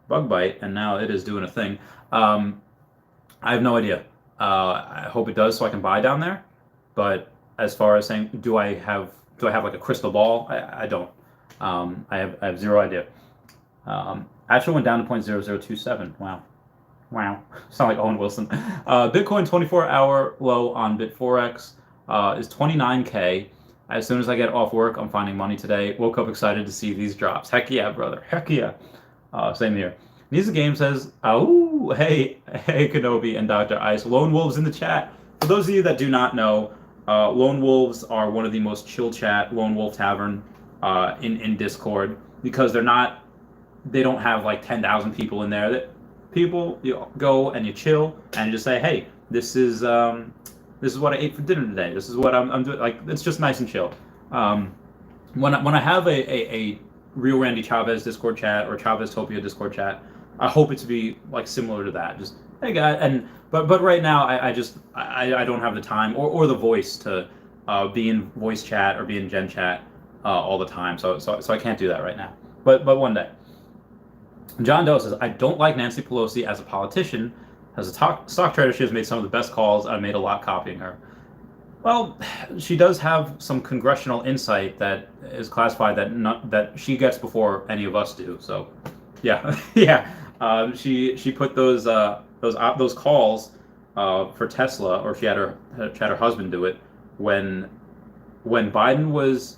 A: bug bite and now it is doing a thing. I have no idea. I hope it does so I can buy down there. But as far as saying, do I have like a crystal ball? I don't. I have zero idea. Actually went down to 0.0027. Wow. Sound like Owen Wilson. Bitcoin 24-hour low on Bitforex is 29K. As soon as I get off work, I'm finding money today. Woke up excited to see these drops. Heck yeah, brother. Heck yeah. Same here. Needs Game says, oh, hey, Kenobi and Dr. Ice. Lone Wolves in the chat. For those of you that do not know, Lone Wolves are one of the most chill chat, Lone Wolf Tavern, in Discord, because they don't have like 10,000 people in there. People, you go and you chill and you just say, hey, this is what I ate for dinner today. This is what I'm doing. Like, it's just nice and chill. When I have a real Randy Chavez Discord chat or Chavez Topia Discord chat, I hope it to be like similar to that. Just, hey guys, but right now I don't have the time or the voice to be in voice chat or be in Gen chat all the time. So I can't do that right now. But one day. John Doe says, I don't like Nancy Pelosi as a politician. As a stock trader, she has made some of the best calls. I made a lot copying her. Well, she does have some congressional insight that is classified that she gets before any of us do. So, yeah, yeah. She put those calls for Tesla, or she had her husband do it when Biden was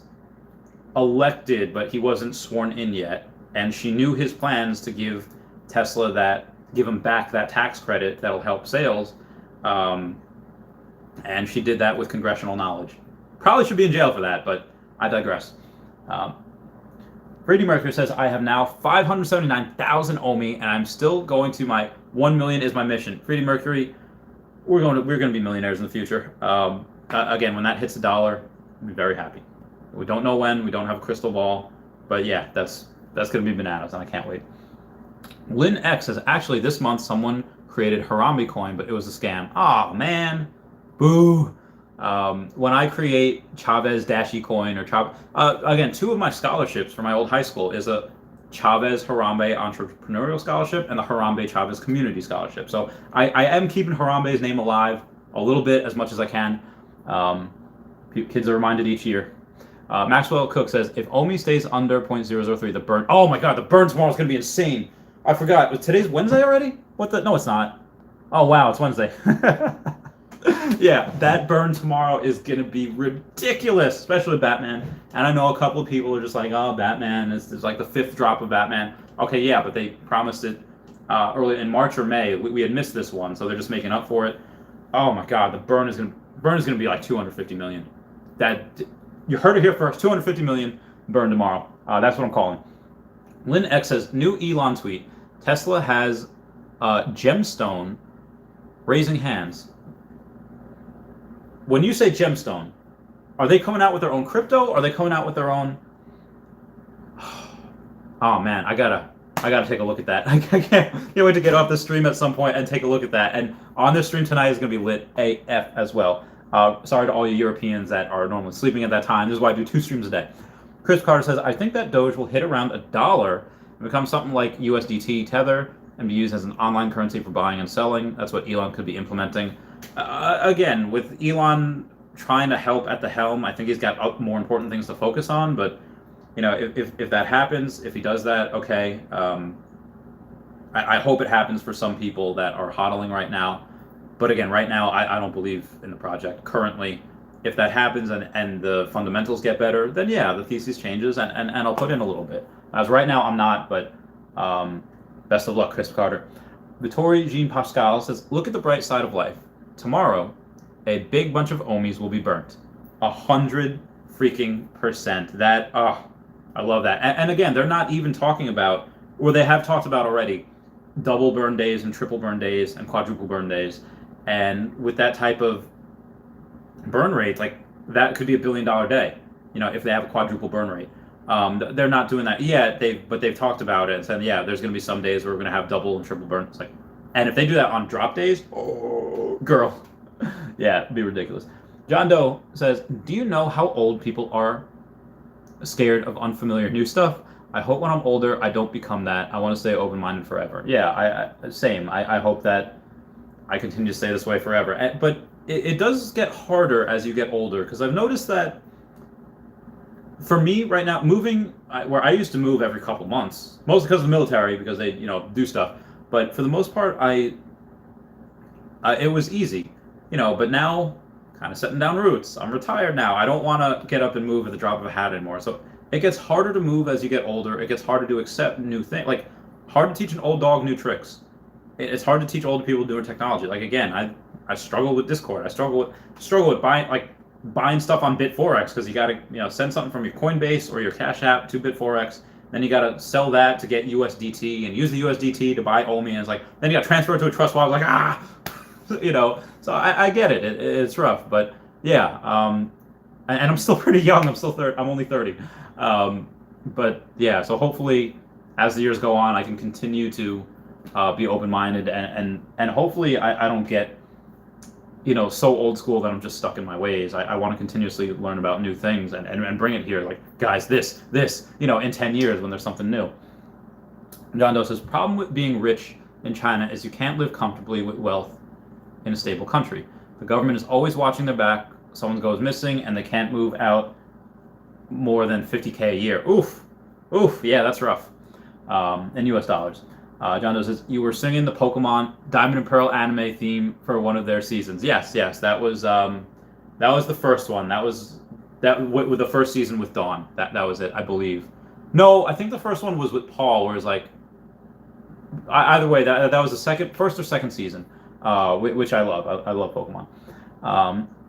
A: elected, but he wasn't sworn in yet, and she knew his plans to give him back that tax credit that'll help sales. And she did that with congressional knowledge. Probably should be in jail for that, but I digress. Freddie Mercury says, I have now 579,000 OMI, and I'm still going to my 1 million is my mission. Freddie Mercury, we're going to be millionaires in the future. Again, when that hits $1, we'll be very happy. We don't know when. We don't have a crystal ball. But yeah, that's going to be bananas, and I can't wait. Lynn X says, actually, this month someone created Harambe coin, but it was a scam. Oh, man. Boo. When I create Chavez Dashi coin or again, 2 of my scholarships for my old high school is a Chavez Harambe Entrepreneurial Scholarship and the Harambe Chavez Community Scholarship. So I am keeping Harambe's name alive a little bit, as much as I can. Kids are reminded each year. Maxwell Cook says, if OMI stays under 0.003, the burn. Oh my God, the burn tomorrow is going to be insane. I forgot. Today's Wednesday already? What the? No, it's not. Oh wow, it's Wednesday. Yeah, that burn tomorrow is going to be ridiculous, especially with Batman. And I know a couple of people are just like, oh, Batman is like the 5th drop of Batman. Okay, yeah, but they promised it early in March or May. We had missed this one, so they're just making up for it. Oh my God, the burn is going to be like 250 million. You heard it here first. 250 million burn tomorrow. That's what I'm calling. Lynn X says, new Elon tweet. Tesla has gemstone raising hands. When you say gemstone, are they coming out with their own crypto? Or are they coming out with their own? Oh man, I gotta take a look at that. I can't wait to get off the stream at some point and take a look at that. And on this stream tonight is gonna be lit AF as well. Sorry to all you Europeans that are normally sleeping at that time. This is why I do 2 streams a day. Chris Carter says, I think that Doge will hit around $1 and become something like USDT Tether and be used as an online currency for buying and selling. That's what Elon could be implementing. Again, with Elon trying to help at the helm, I think he's got more important things to focus on. But if that happens, if he does that, okay. I hope it happens for some people that are hodling right now. But again, right now, I don't believe in the project currently. If that happens and the fundamentals get better, then yeah, the thesis changes and I'll put in a little bit. As right now, I'm not, but best of luck, Chris Carter. Vittori Jean Pascal says, look at the bright side of life. Tomorrow, a big bunch of OMIs will be burnt. 100% That, I love that. And again, they're not even talking about, or they have talked about already, double burn days and triple burn days and quadruple burn days. And with that type of burn rate, like that could be $1 billion day, if they have a quadruple burn rate. They're not doing that yet, but they've talked about it and said, yeah, there's going to be some days where we're going to have double and triple burn. It's like, and if they do that on drop days, oh, girl. Yeah, it'd be ridiculous. John Doe says, do you know how old people are scared of unfamiliar new stuff? I hope when I'm older, I don't become that. I want to stay open-minded forever. Yeah, same. I hope that I continue to stay this way forever. But it does get harder as you get older, because I've noticed that for me right now, moving, where I used to move every couple months, mostly because of the military, because they, do stuff. But for the most part, it was easy, but now kind of setting down roots. I'm retired now. I don't want to get up and move at the drop of a hat anymore. So it gets harder to move as you get older. It gets harder to accept new things. Like, hard to teach an old dog new tricks. It's hard to teach older people doing technology. Like, again, I struggle with Discord. I struggle with buying stuff on Bit4x, because you got to send something from your Coinbase or your Cash App to Bit4x. Then you got to sell that to get USDT and use the USDT to buy OMI. And it's like, then you got to transfer it to a trust wallet. Like, So I get it. It's rough, but yeah. And I'm still pretty young. I'm only 30. But yeah. So hopefully, as the years go on, I can continue to be open-minded and hopefully I don't get so old school that I'm just stuck in my ways. I want to continuously learn about new things and bring it here. Like, guys, this, in 10 years when there's something new. John Doe says, problem with being rich in China is you can't live comfortably with wealth in a stable country. The government is always watching their back. Someone goes missing and they can't move out more than $50K a year. Oof, yeah, that's rough. In US dollars. John Doe says, you were singing the Pokemon Diamond and Pearl anime theme for one of their seasons. Yes, that was the first one. That was with the first season with Dawn. That was it, I believe. No, I think the first one was with Paul, where it's like, either way, that was the first or second season, which I love. I love Pokemon.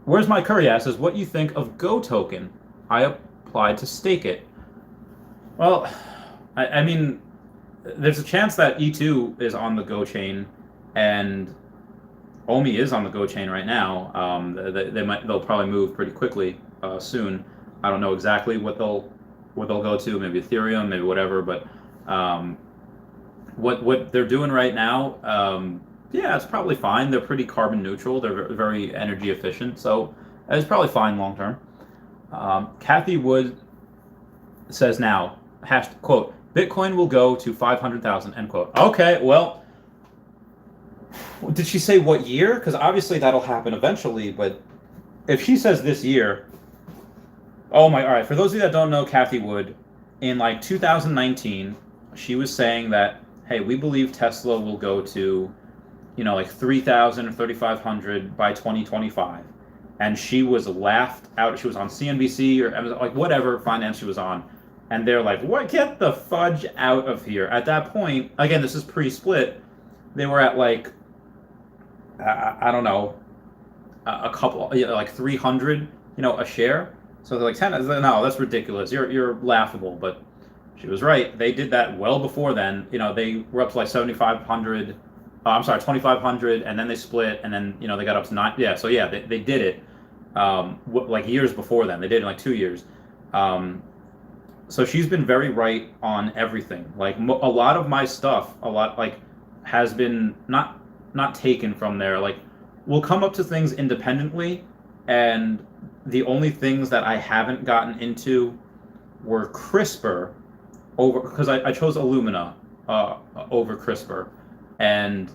A: Where's my Curry asks, what you think of Go Token? I applied to stake it. Well, I mean, there's a chance that E2 is on the Go chain, and OMI is on the Go chain right now. They'll probably move pretty quickly soon. I don't know exactly what they'll go to. Maybe Ethereum, maybe whatever. But um, what they're doing right now, yeah, it's probably fine. They're pretty carbon neutral. They're very energy efficient, so it's probably fine long term. Kathy Wood says now, quote, Bitcoin will go to 500,000, end quote. Okay, well, did she say what year? Because obviously that'll happen eventually, but if she says this year, oh my, all right, for those of you that don't know Kathy Wood, in like 2019, she was saying that, hey, we believe Tesla will go to, like 3,000 or 3,500 by 2025. And she was laughed out. She was on CNBC or like whatever finance she was on. And they're like, what? Get the fudge out of here. At that point, again, this is pre-split. They were at like, I don't know, a couple, like 300, a share. So they're like 10. No, that's ridiculous. You're laughable. But she was right. They did that well before then. They were up to like 7,500. I'm sorry, 2,500, and then they split, and then they got up to 9. Yeah, so yeah, they did it like years before then. They did it in like 2 years. So she's been very right on everything. Like a lot of my stuff, has been not taken from there. Like we'll come up to things independently, and the only things that I haven't gotten into were CRISPR over because I chose Illumina over CRISPR, and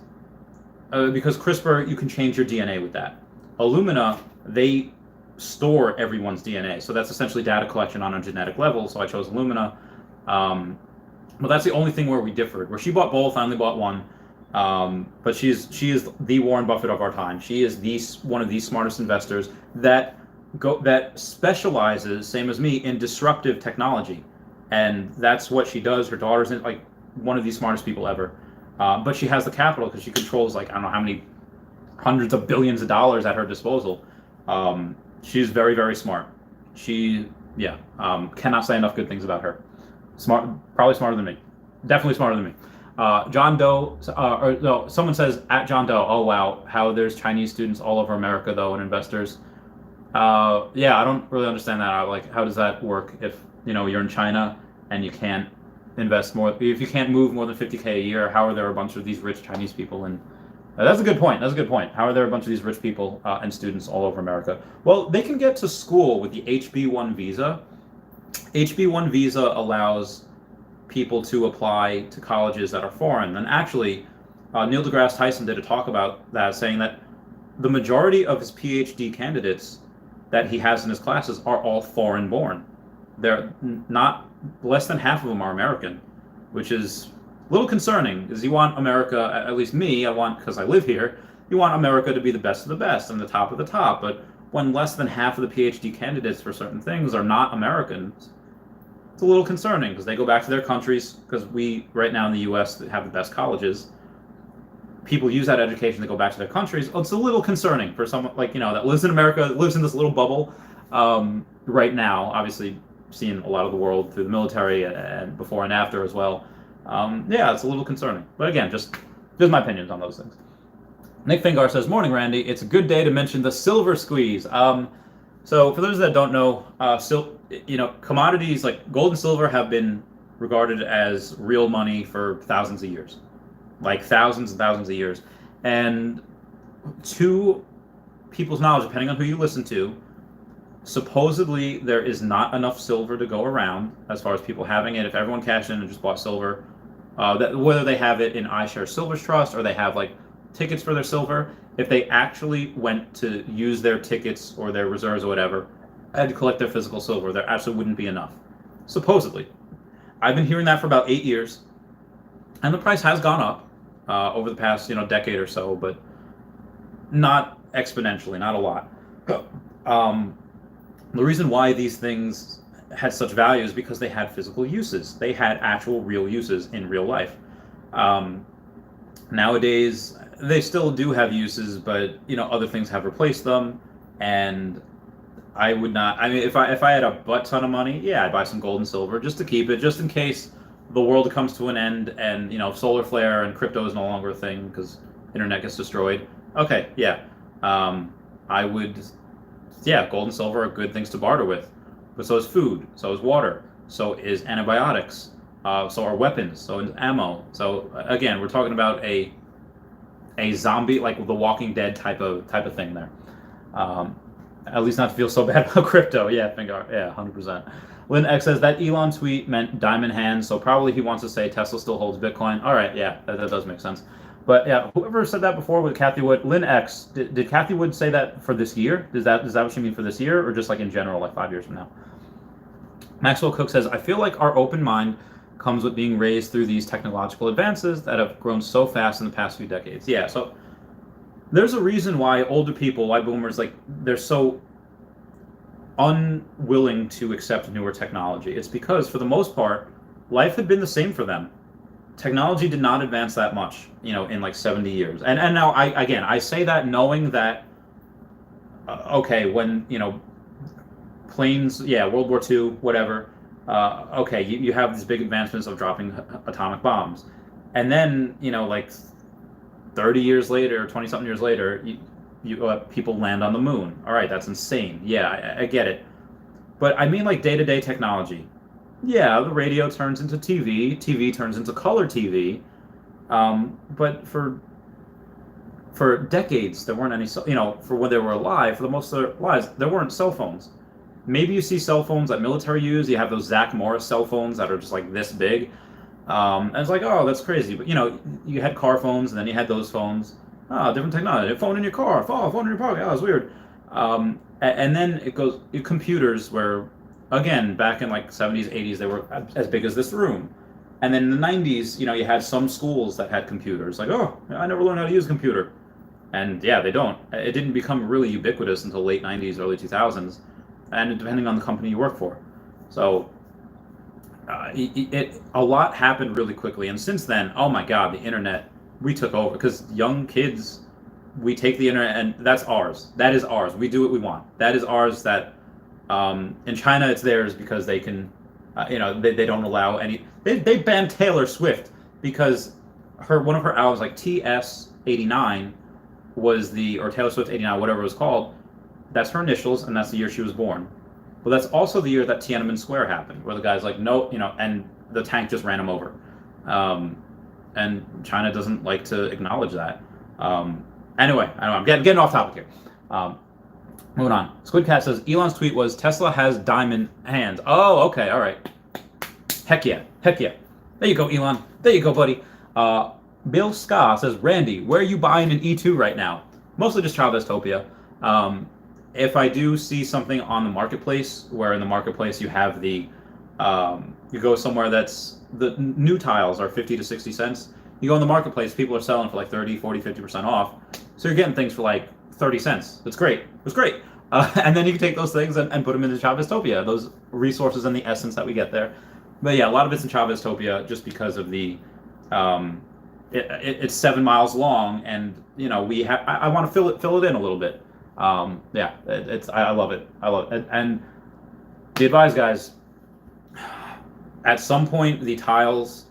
A: because CRISPR you can change your DNA with that. Illumina, they store everyone's DNA, so that's essentially data collection on a genetic level. So I chose Illumina. But that's the only thing where we differed. Where she bought both, I only bought one. But she is the Warren Buffett of our time. She is one of the smartest investors that specializes, same as me, in disruptive technology, and that's what she does. Her daughter's like one of the smartest people ever, but she has the capital because she controls like I don't know how many hundreds of billions of dollars at her disposal. She's very very smart. Cannot say enough good things about her. Smart, probably smarter than me. Definitely smarter than me. John Doe, or no, someone says at John Doe. Oh wow, how there's Chinese students all over America though and investors. Yeah, I don't really understand that. Like, how does that work if you're in China and you can't invest more? If you can't move more than 50K a year, how are there a bunch of these rich Chinese people? And that's a good point. That's a good point. How are there a bunch of these rich people and students all over America? Well, they can get to school with the HB1 visa. HB1 visa allows people to apply to colleges that are foreign. And actually, Neil deGrasse Tyson did a talk about that, saying that the majority of his PhD candidates that he has in his classes are all foreign born. They're not less than half of them are American, which is a little concerning. Because you want America, at least me, I want, because I live here, you want America to be the best of the best and the top of the top. But when less than half of the PhD candidates for certain things are not Americans, it's a little concerning because they go back to their countries. Because we, right now in the U.S., have the best colleges. People use that education to go back to their countries. It's a little concerning for someone like that lives in America, that lives in this little bubble right now. Obviously, seeing a lot of the world through the military and before and after as well. Yeah, it's a little concerning. But again, just my opinions on those things. Nick Fingar says, "Morning, Randy. It's a good day to mention the silver squeeze." So for those that don't know, commodities like gold and silver have been regarded as real money for thousands of years. Like thousands and thousands of years. And to people's knowledge, depending on who you listen to, supposedly there is not enough silver to go around as far as people having it. If everyone cashed in and just bought silver, whether they have it in iShares Silver's Trust or they have like tickets for their silver, if they actually went to use their tickets or their reserves or whatever and collect their physical silver, there actually wouldn't be enough. Supposedly. I've been hearing that for about 8 years, and the price has gone up over the past decade or so, but not exponentially, not a lot. The reason why these things had such value is because they had physical uses. They had actual real uses in real life. Nowadays, they still do have uses, but other things have replaced them, and I would not. I mean, if I had a butt ton of money, yeah, I'd buy some gold and silver just to keep it, just in case the world comes to an end and solar flare and crypto is no longer a thing because internet gets destroyed. Okay, yeah, I would. Yeah, gold and silver are good things to barter with, but so is food, so is water, so is antibiotics, so are weapons, so is ammo. So again, we're talking about a zombie like the Walking Dead type of thing there. Um, at least not to feel so bad about crypto. Yeah, finger. Yeah, 100%. Lynn X says that Elon tweet meant diamond hands, so probably he wants to say Tesla still holds Bitcoin. All right, yeah, that does make sense. But yeah, whoever said that before with Kathy Wood, Lynn X, did Kathy Wood say that for this year? Is that what she mean for this year, or just like in general, like 5 years from now? Maxwell Cook says, I feel like our open mind comes with being raised through these technological advances that have grown so fast in the past few decades. Yeah, so there's a reason why older people, why boomers, like they're so unwilling to accept newer technology. It's because for the most part, life had been the same for them. Technology did not advance that much, in like 70 years. And now I say that knowing that okay, when planes, yeah, World War II, whatever. Okay, you have these big advancements of dropping atomic bombs, and then like 30 years later, 20 something years later, people land on the moon. All right, that's insane. Yeah, I get it, but I mean like day-to-day technology. Yeah, the radio turns into TV, TV turns into color TV, but for decades there weren't any, for when they were alive, for the most of their lives, there weren't cell phones. Maybe you see cell phones that military use. You have those Zach Morris cell phones that are just like this big. And it's like, oh, that's crazy. But you had car phones, and then you had those phones. Oh, different technology. A phone in your car. Oh, phone in your pocket. Oh, it's weird. And then it goes computers, where again back in like 70s, 80s, they were as big as this room. And then in the 90s, you had some schools that had computers. Like, oh, I never learned how to use a computer. And yeah, they don't. It didn't become really ubiquitous until late 90s, early 2000s. And depending on the company you work for. So a lot happened really quickly. And since then, oh my God, the internet, we took over. Because young kids, we take the internet and that's ours. That is ours. We do what we want. That is ours. That in China, it's theirs because they can, they don't allow any. They banned Taylor Swift because one of her albums, like TS89, was or Taylor Swift 89, whatever it was called. That's her initials, and that's the year she was born. But that's also the year that Tiananmen Square happened, where the guy's like, no, and the tank just ran him over. And China doesn't like to acknowledge that. Anyway, I know I'm getting off topic here. Moving on. Squidcat says, Elon's tweet was, Tesla has diamond hands. Oh, okay, all right. Heck yeah. There you go, Elon. There you go, buddy. Bill Ska says, Randy, where are you buying an E2 right now? Mostly just Chavez-topia. If I do see something on the marketplace, where in the marketplace you have you go somewhere that's the new tiles are 50 to 60 cents. You go in the marketplace, people are selling for like 30, 40, 50% off. So you're getting things for like 30 cents. It's great. And then you can take those things and put them into Chavez-topia, those resources and the essence that we get there. But yeah, a lot of it's in Chavez-topia just because of the, it's 7 miles long, and I want to fill it in a little bit. Yeah, I love it. And be advised, guys, at some point the tiles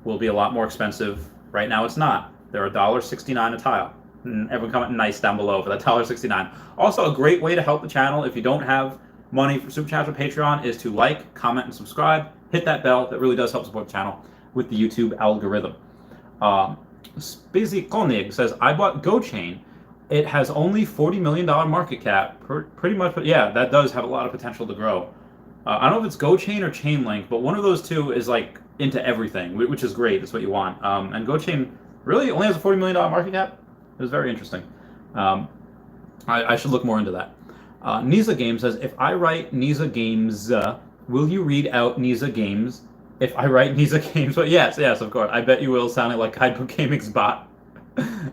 A: will be a lot more expensive. Right now it's not. They're $1.69 a tile. Everyone comment nice down below for that $1.69. Also, a great way to help the channel if you don't have money for Super Chats or Patreon is to like, comment, and subscribe. Hit that bell. That really does help support the channel with the YouTube algorithm. Spizzy Koenig says, I bought GoChain. It has only $40 million market cap, pretty much, but yeah, that does have a lot of potential to grow. I don't know if it's GoChain or Chainlink, but one of those two is like into everything, which is great. That's what you want. And GoChain really only has a $40 million market cap. It was very interesting. I should look more into that. Niza Games says, if I write Niza Games, will you read out Niza Games? If I write Niza Games, but yes, of course. I bet you will, sounding like Guidebook Gaming's bot.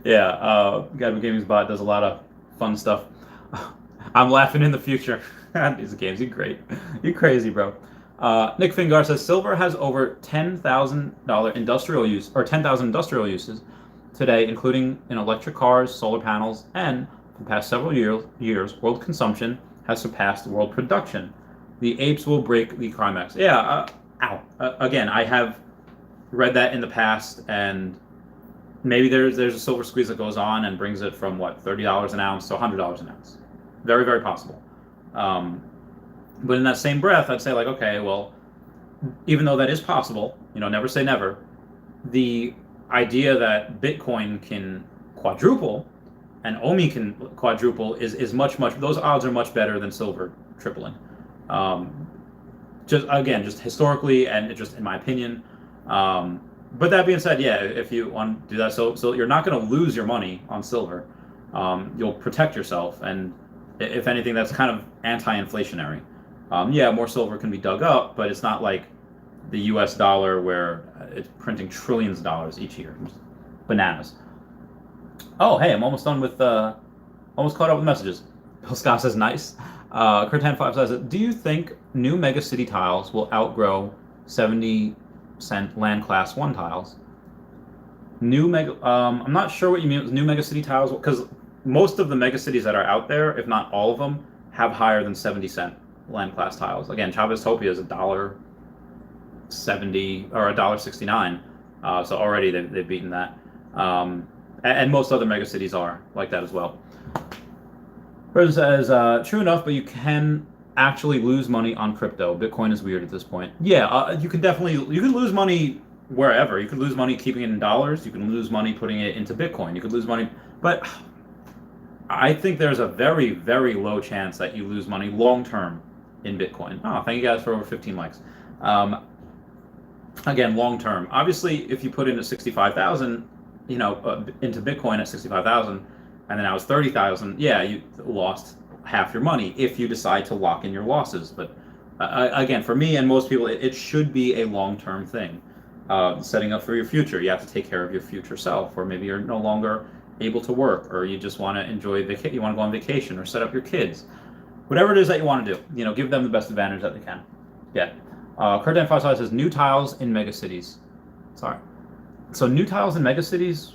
A: Yeah, Guidebook Gaming's bot does a lot of fun stuff. I'm laughing in the future. Niza Games, you're great. You're crazy, bro. Nick Fingar says, silver has over $10,000 industrial use, or 10,000 industrial uses today, including in electric cars, solar panels, and For the past several years, world consumption has surpassed world production. The apes will break the climax. Yeah, again, I have read that in the past, and maybe there's a silver squeeze that goes on and brings it from what, $30 an ounce to $100 an ounce. Very, very possible. But in that same breath, I'd say like, okay, well, even though that is possible, never say never. The idea that Bitcoin can quadruple and OMI can quadruple is much, those odds are much better than silver tripling. Just historically and just in my opinion. But that being said, yeah, if you want to do that, so you're not going to lose your money on silver. You'll protect yourself, and if anything, that's kind of anti-inflationary. Yeah, more silver can be dug up, but it's not like the U.S. dollar where it's printing trillions of dollars each year. Bananas. Oh, hey, I'm almost done with, almost caught up with messages. Bill Scott says, nice. Kurt105 says, do you think new megacity tiles will outgrow 70-cent land class 1 tiles? I'm not sure what you mean with new megacity tiles, because most of the megacities that are out there, if not all of them, have higher than 70-cent land class tiles. Again, Chavez Topia is $1.70 or $1.69, so already they've beaten that. And most other megacities are like that as well. Person says, true enough, but you can actually lose money on crypto. Bitcoin is weird at this point. Yeah, you can lose money wherever. You could lose money keeping it in dollars. You can lose money putting it into Bitcoin. You could lose money, but I think there's a very, very low chance that you lose money long term in Bitcoin. Oh, thank you guys for over 15 likes. Again, long term. Obviously, if you put in a 65,000, into Bitcoin at 65,000, and then I was 30,000, yeah, you lost half your money if you decide to lock in your losses. But again, for me and most people, it should be a long-term thing. Setting up for your future. You have to take care of your future self, or maybe you're no longer able to work, or you just want to enjoy you want to go on vacation, or set up your kids. Whatever it is that you want to do, give them the best advantage that they can. Yeah. Kurt105 says, new tiles in megacities. Sorry. So new tiles in megacities,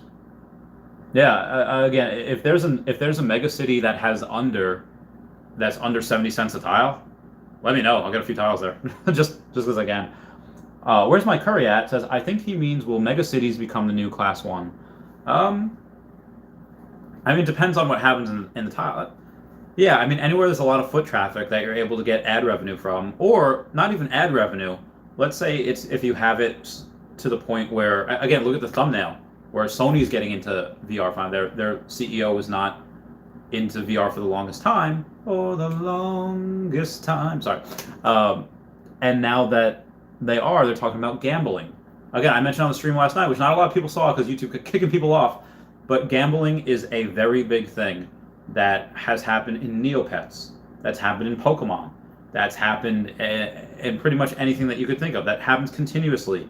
A: yeah. Again, if there's a megacity that's under 70 cents a tile, let me know. I'll get a few tiles there, just as I can. Where's my curry at? Says, I think he means will megacities become the new class 1? I mean, it depends on what happens in the tile. Yeah, I mean, anywhere there's a lot of foot traffic that you're able to get ad revenue from, or not even ad revenue. Let's say it's if you have it to the point where, again, look at the thumbnail, where Sony's getting into VR fine. Their CEO was not into VR for the longest time. For the longest time. Sorry. And now that they're talking about gambling. Again, I mentioned on the stream last night, which not a lot of people saw because YouTube kept kicking people off, but gambling is a very big thing that has happened in Neopets. That's happened in Pokemon. That's happened in pretty much anything that you could think of. That happens continuously.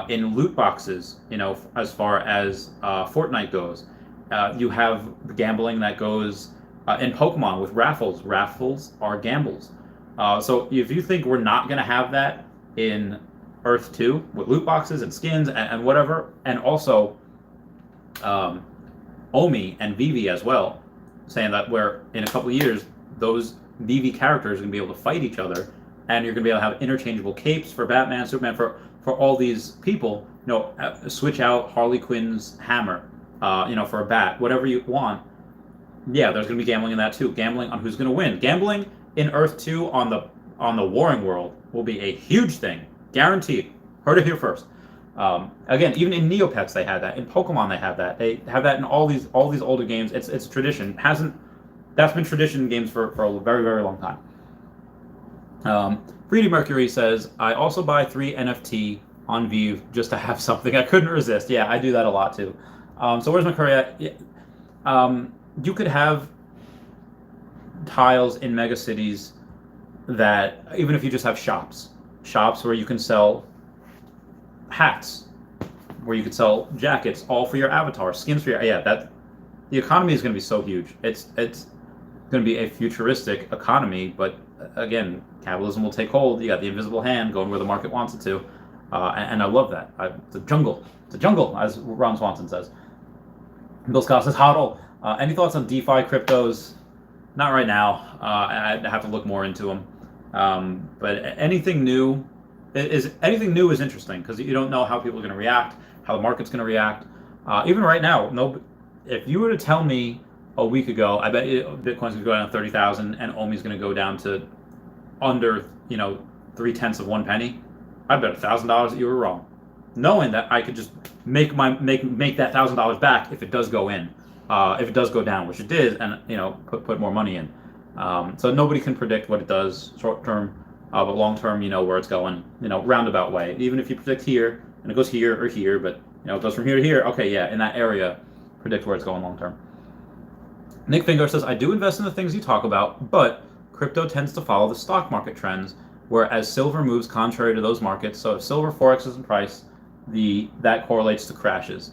A: In loot boxes, as far as Fortnite goes. You have gambling that goes in Pokemon with raffles. Raffles are gambles. So if you think we're not going to have that in Earth 2 with loot boxes and skins and whatever, and also OMI and Vivi as well, saying that where in a couple of years those Vivi characters are going to be able to fight each other, and you're going to be able to have interchangeable capes for Batman, Superman, for all these people, switch out Harley Quinn's hammer, for a bat, whatever you want. Yeah, there's going to be gambling in that too. Gambling on who's going to win. Gambling in Earth 2 on the Warring World will be a huge thing, guaranteed. Heard it here first. Again, even in Neopets they had that. In Pokemon they have that. They have that in all these older games. It's a tradition. That's been tradition in games for a very, very long time. Freedy Mercury says, I also buy 3 NFT on Vive just to have something. I couldn't resist. Yeah, I do that a lot too. So where's my curry at? You could have tiles in megacities that, even if you just have shops where you can sell hats, where you could sell jackets, all for your avatar, skins for the economy is going to be so huge. It's going to be a futuristic economy, but again, capitalism will take hold. You got the invisible hand going where the market wants it to, and I love that. It's a jungle. It's a jungle, as Ron Swanson says. Bill Scott says, hodl. Any thoughts on DeFi cryptos? Not right now. I'd have to look more into them. But anything new is interesting because you don't know how people are going to react, how the market's going to react. Even right now, no. If you were to tell me a week ago, I bet Bitcoin's going to go down to 30,000 and OMI's going to go down to under 0.3 of 1 penny, I bet $1,000 that you were wrong, knowing that I could just make that $1,000 back if it does go in, if it does go down, which it did, and put more money in. So nobody can predict what it does short term, but long term, you know where it's going, roundabout way. Even if you predict here and it goes here or here, but it goes from here to here. Okay, yeah, in that area, predict where it's going long term. Nick Finger says, I do invest in the things you talk about, but crypto tends to follow the stock market trends, whereas silver moves contrary to those markets. So if silver forexes in price, that correlates to crashes.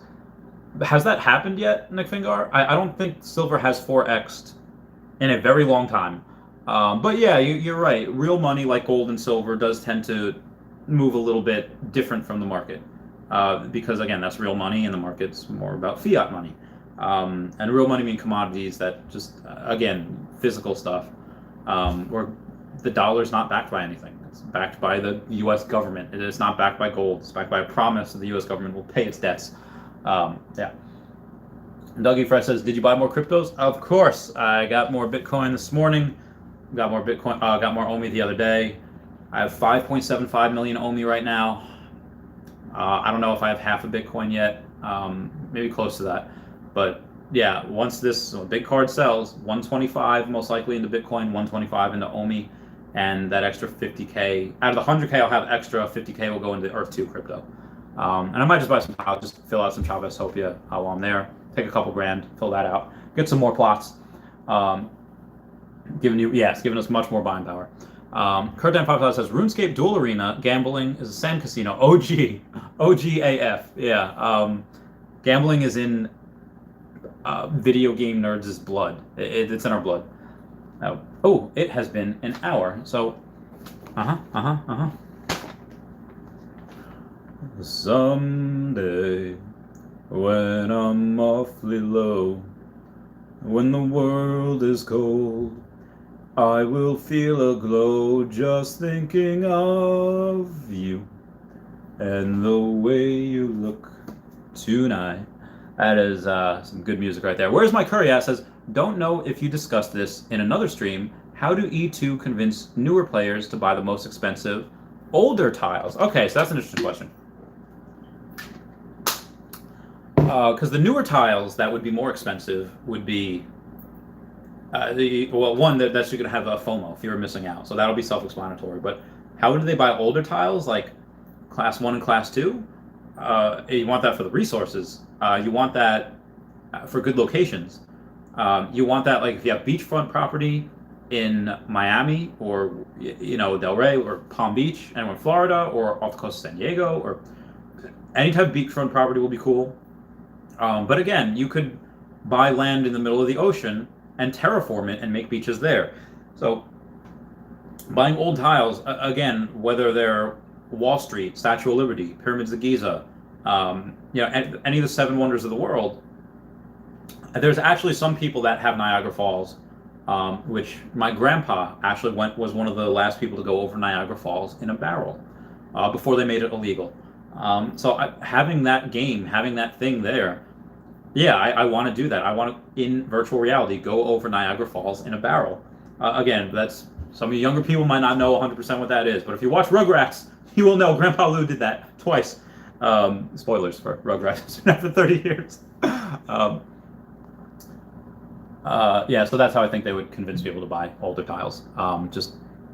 A: Has that happened yet, Nick Fingar? I don't think silver has 4x'd in a very long time. But yeah, you're right. Real money like gold and silver does tend to move a little bit different from the market. Because again, that's real money and the market's more about fiat money. And real money mean commodities that just, again, physical stuff, where the dollar's not backed by anything. It's backed by the U.S. government. It is not backed by gold. It's backed by a promise that the U.S. government will pay its debts. Yeah. Dougie Fresh says, did you buy more cryptos? Of course. I got more Bitcoin this morning. Got more Bitcoin. Got more OMI the other day. I have 5.75 million OMI right now. I don't know if I have half a Bitcoin yet. Maybe close to that. But yeah, once this big card sells, 125 most likely into Bitcoin, 125 into OMI, and that extra 50K. Out of the 100K I'll have extra, 50K will go into Earth 2 crypto. And I might just buy some, I'll just fill out some Chavez while I'm there. Take a couple grand, fill that out. Get some more plots. Giving us much more buying power. Kurtan55 says, RuneScape Duel Arena gambling is a sand casino. OG AF. Yeah. Gambling is in video game nerds' blood. It's in our blood. It has been an hour. So, Someday, when I'm awfully low, when the world is cold, I will feel a glow just thinking of you and the way you look tonight. That is some good music right there. Where's my curry at? Says, don't know if you discussed this in another stream. How do E2 convince newer players to buy the most expensive older tiles? Okay, so that's an interesting question. Because the newer tiles that would be more expensive would be one that's you're gonna have a FOMO, fear of missing out. So that'll be self-explanatory. But how do they buy older tiles like Class 1 and Class 2? You want that for the resources. You want that for good locations. You want that like if you have beachfront property in Miami or Delray or Palm Beach and in Florida or off the coast of San Diego or any type of beachfront property will be cool. But again, you could buy land in the middle of the ocean and terraform it and make beaches there. So buying old tiles, again, whether they're Wall Street, Statue of Liberty, Pyramids of Giza, any of the 7 wonders of the world, there's actually some people that have Niagara Falls, which my grandpa actually was one of the last people to go over Niagara Falls in a barrel before they made it illegal. So having that game, having that thing there, yeah, I want to do that. I want to, in virtual reality, go over Niagara Falls in a barrel. Again, that's some of you younger people might not know 100% what that is, but if you watch Rugrats, you will know Grandpa Lou did that twice. Spoilers for Rugrats. It's been after 30 years. So that's how I think they would convince people to buy older tiles.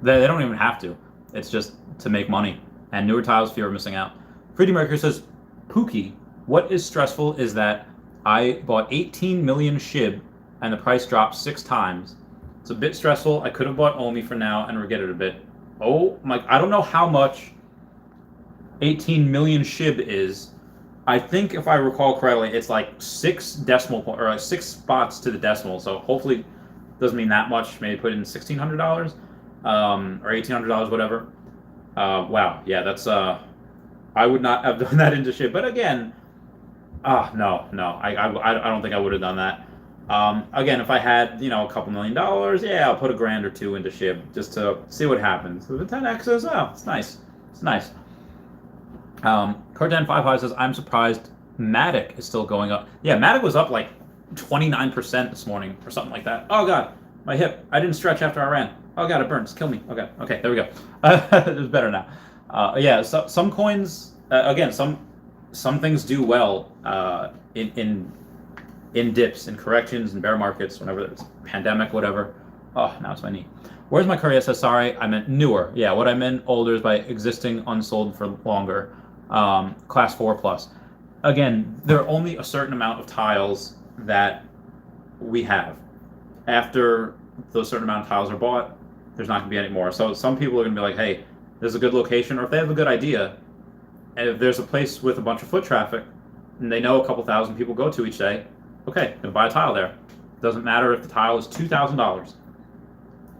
A: They don't even have to. It's just to make money. And newer tiles, fear of missing out. Freddie Mercury says, Pookie, what is stressful is that I bought 18 million SHIB and the price dropped 6 times. It's a bit stressful. I could have bought OMI for now and regret it a bit. Oh my, I don't know how much 18 million SHIB is. I think if I recall correctly, it's like 6 decimal point, or like 6 spots to the decimal. So hopefully it doesn't mean that much. Maybe put in $1,600 or $1,800, whatever. Wow, yeah, that's I would not have done that into SHIB. But again, no, I don't think I would have done that. Again, if I had, a couple $1 million, yeah, I'll put $1,000 or $2 into SHIB just to see what happens. The 10Xs, oh, it's nice. It's nice. Cardan55 says, I'm surprised Matic is still going up. Yeah, Matic was up like 29% this morning or something like that. Oh, God, my hip. I didn't stretch after I ran. Oh, God, it burns. Kill me. Okay, there we go. It's better now. Yeah, so some coins, again, some things do well in dips, in corrections, in bear markets, whenever it's pandemic, whatever. Oh, now it's my knee. Where's my Korea? Says, sorry, I meant newer. Yeah, what I meant older is by existing unsold for longer. Class 4 plus. Again, there are only a certain amount of tiles that we have. After those certain amount of tiles are bought, there's not going to be any more. So some people are going to be like, hey, there's a good location, or if they have a good idea, and if there's a place with a bunch of foot traffic, and they know a couple thousand people go to each day, okay, they'll buy a tile there. It doesn't matter if the tile is $2,000.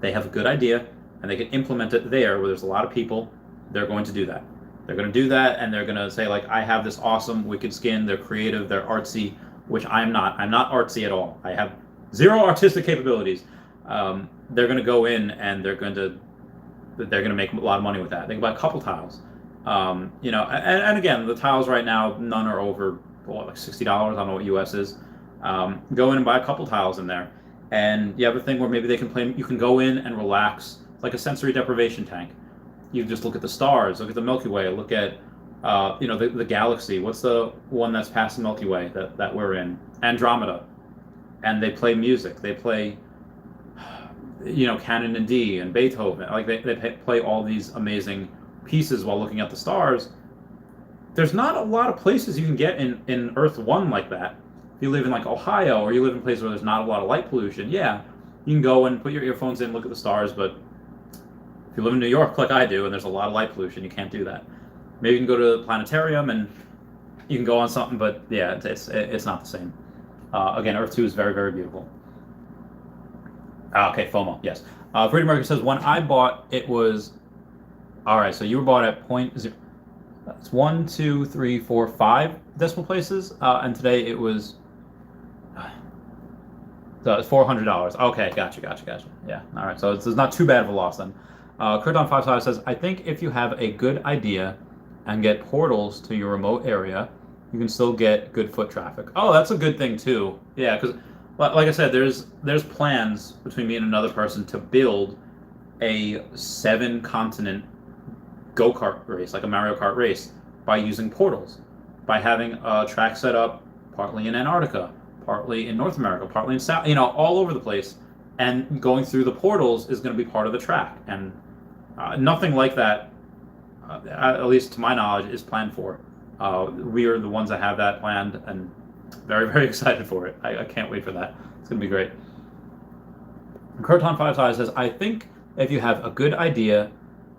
A: They have a good idea, and they can implement it there where there's a lot of people. They're going to do that. They're going to do that, and they're going to say, like, I have this awesome wicked skin. They're creative. They're artsy, which I'm not. I'm not artsy at all. I have zero artistic capabilities. They're going to go in, and they're going to make a lot of money with that. They can buy a couple tiles. And again, the tiles right now, none are over, like $60. I don't know what US is. Go in and buy a couple tiles in there. And you have a thing where maybe they can play, you can go in and relax. It's like a sensory deprivation tank. You just look at the stars, look at the Milky Way, look at, the galaxy. What's the one that's past the Milky Way that we're in? Andromeda. And they play music. They play, Canon in D and Beethoven. Like they play all these amazing pieces while looking at the stars. There's not a lot of places you can get in Earth 1 like that. If you live in like Ohio, or you live in places where there's not a lot of light pollution, yeah, you can go and put your earphones in, look at the stars, but if you live in New York like I do, and there's a lot of light pollution, you can't do that. Maybe you can go to the planetarium and you can go on something, but yeah, it's not the same. Again, Earth 2 is very, very beautiful. Okay, FOMO, yes. Freedom Market says, when I bought, it was, all right, so you were bought at 0.0, that's 1, 2, 3, 4, 5 decimal places, and today it was, so it's $400. Okay, gotcha. Yeah, all right, so it's not too bad of a loss then. Krypton55 says, I think if you have a good idea and get portals to your remote area, you can still get good foot traffic. Oh, that's a good thing too. Yeah, because like I said, there's plans between me and another person to build a 7-continent go-kart race, like a Mario Kart race, by using portals, by having a track set up partly in Antarctica, partly in North America, partly in South, all over the place, and going through the portals is going to be part of the track. And nothing like that, at least to my knowledge, is planned for. We are the ones that have that planned, and very, very excited for it. I can't wait for that. It's going to be great. Croton55 says, I think if you have a good idea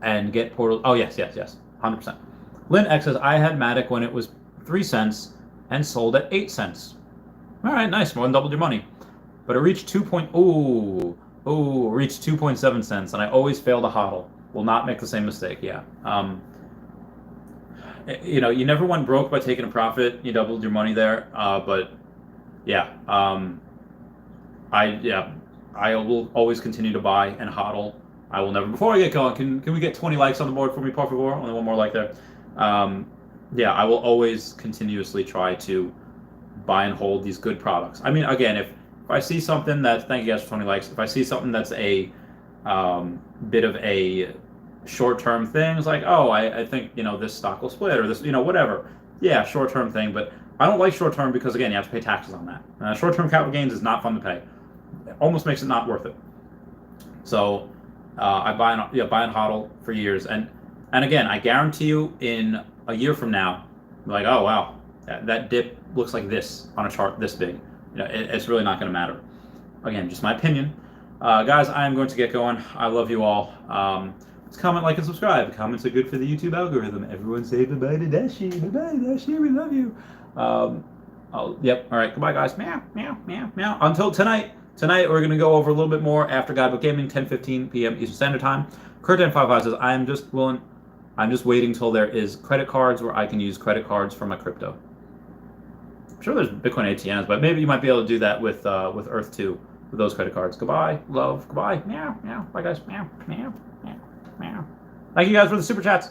A: and get portals... Oh, yes, 100%. Lynn X says, I had Matic when it was 3 cents and sold at 8 cents. All right, nice. More than doubled your money. But it reached 2.7 cents, and I always fail to hodl. Will not make the same mistake, yeah. You never went broke by taking a profit. You doubled your money there, but yeah, I will always continue to buy and hodl. I will never. Before I get going, can we get 20 likes on the board for me, por favor? Only one more like there. Yeah, I will always continuously try to buy and hold these good products. I mean, again, if I see something that's, thank you guys for 20 likes. If I see something that's a bit of a short-term thing, it's like, oh, I think, this stock will split, or this, whatever. Yeah, short-term thing, but I don't like short-term because, again, you have to pay taxes on that. Short-term capital gains is not fun to pay. It almost makes it not worth it. So I buy and hodl for years, and again, I guarantee you, in a year from now, like, oh wow, that dip looks like this on a chart this big. It's really not going to matter. Again, just my opinion. Guys, I am going to get going. I love you all. Let's comment, like, and subscribe. Comments are good for the YouTube algorithm. Everyone say bye-bye to Dashi. Bye-bye, Dashi. We love you. Yep. All right. Goodbye, guys. Meow, meow, meow, meow. Until tonight. Tonight, we're going to go over a little bit more after Guidebook Gaming, 10:15 p.m. Eastern Standard Time. Curtin55 says, I'm just waiting till there is credit cards where I can use credit cards for my crypto. I'm sure there's Bitcoin ATMs, but maybe you might be able to do that with Earth 2 with those credit cards. Goodbye, love. Goodbye. Meow, meow. Bye, guys. Meow, meow, meow, meow. Thank you guys for the super chats.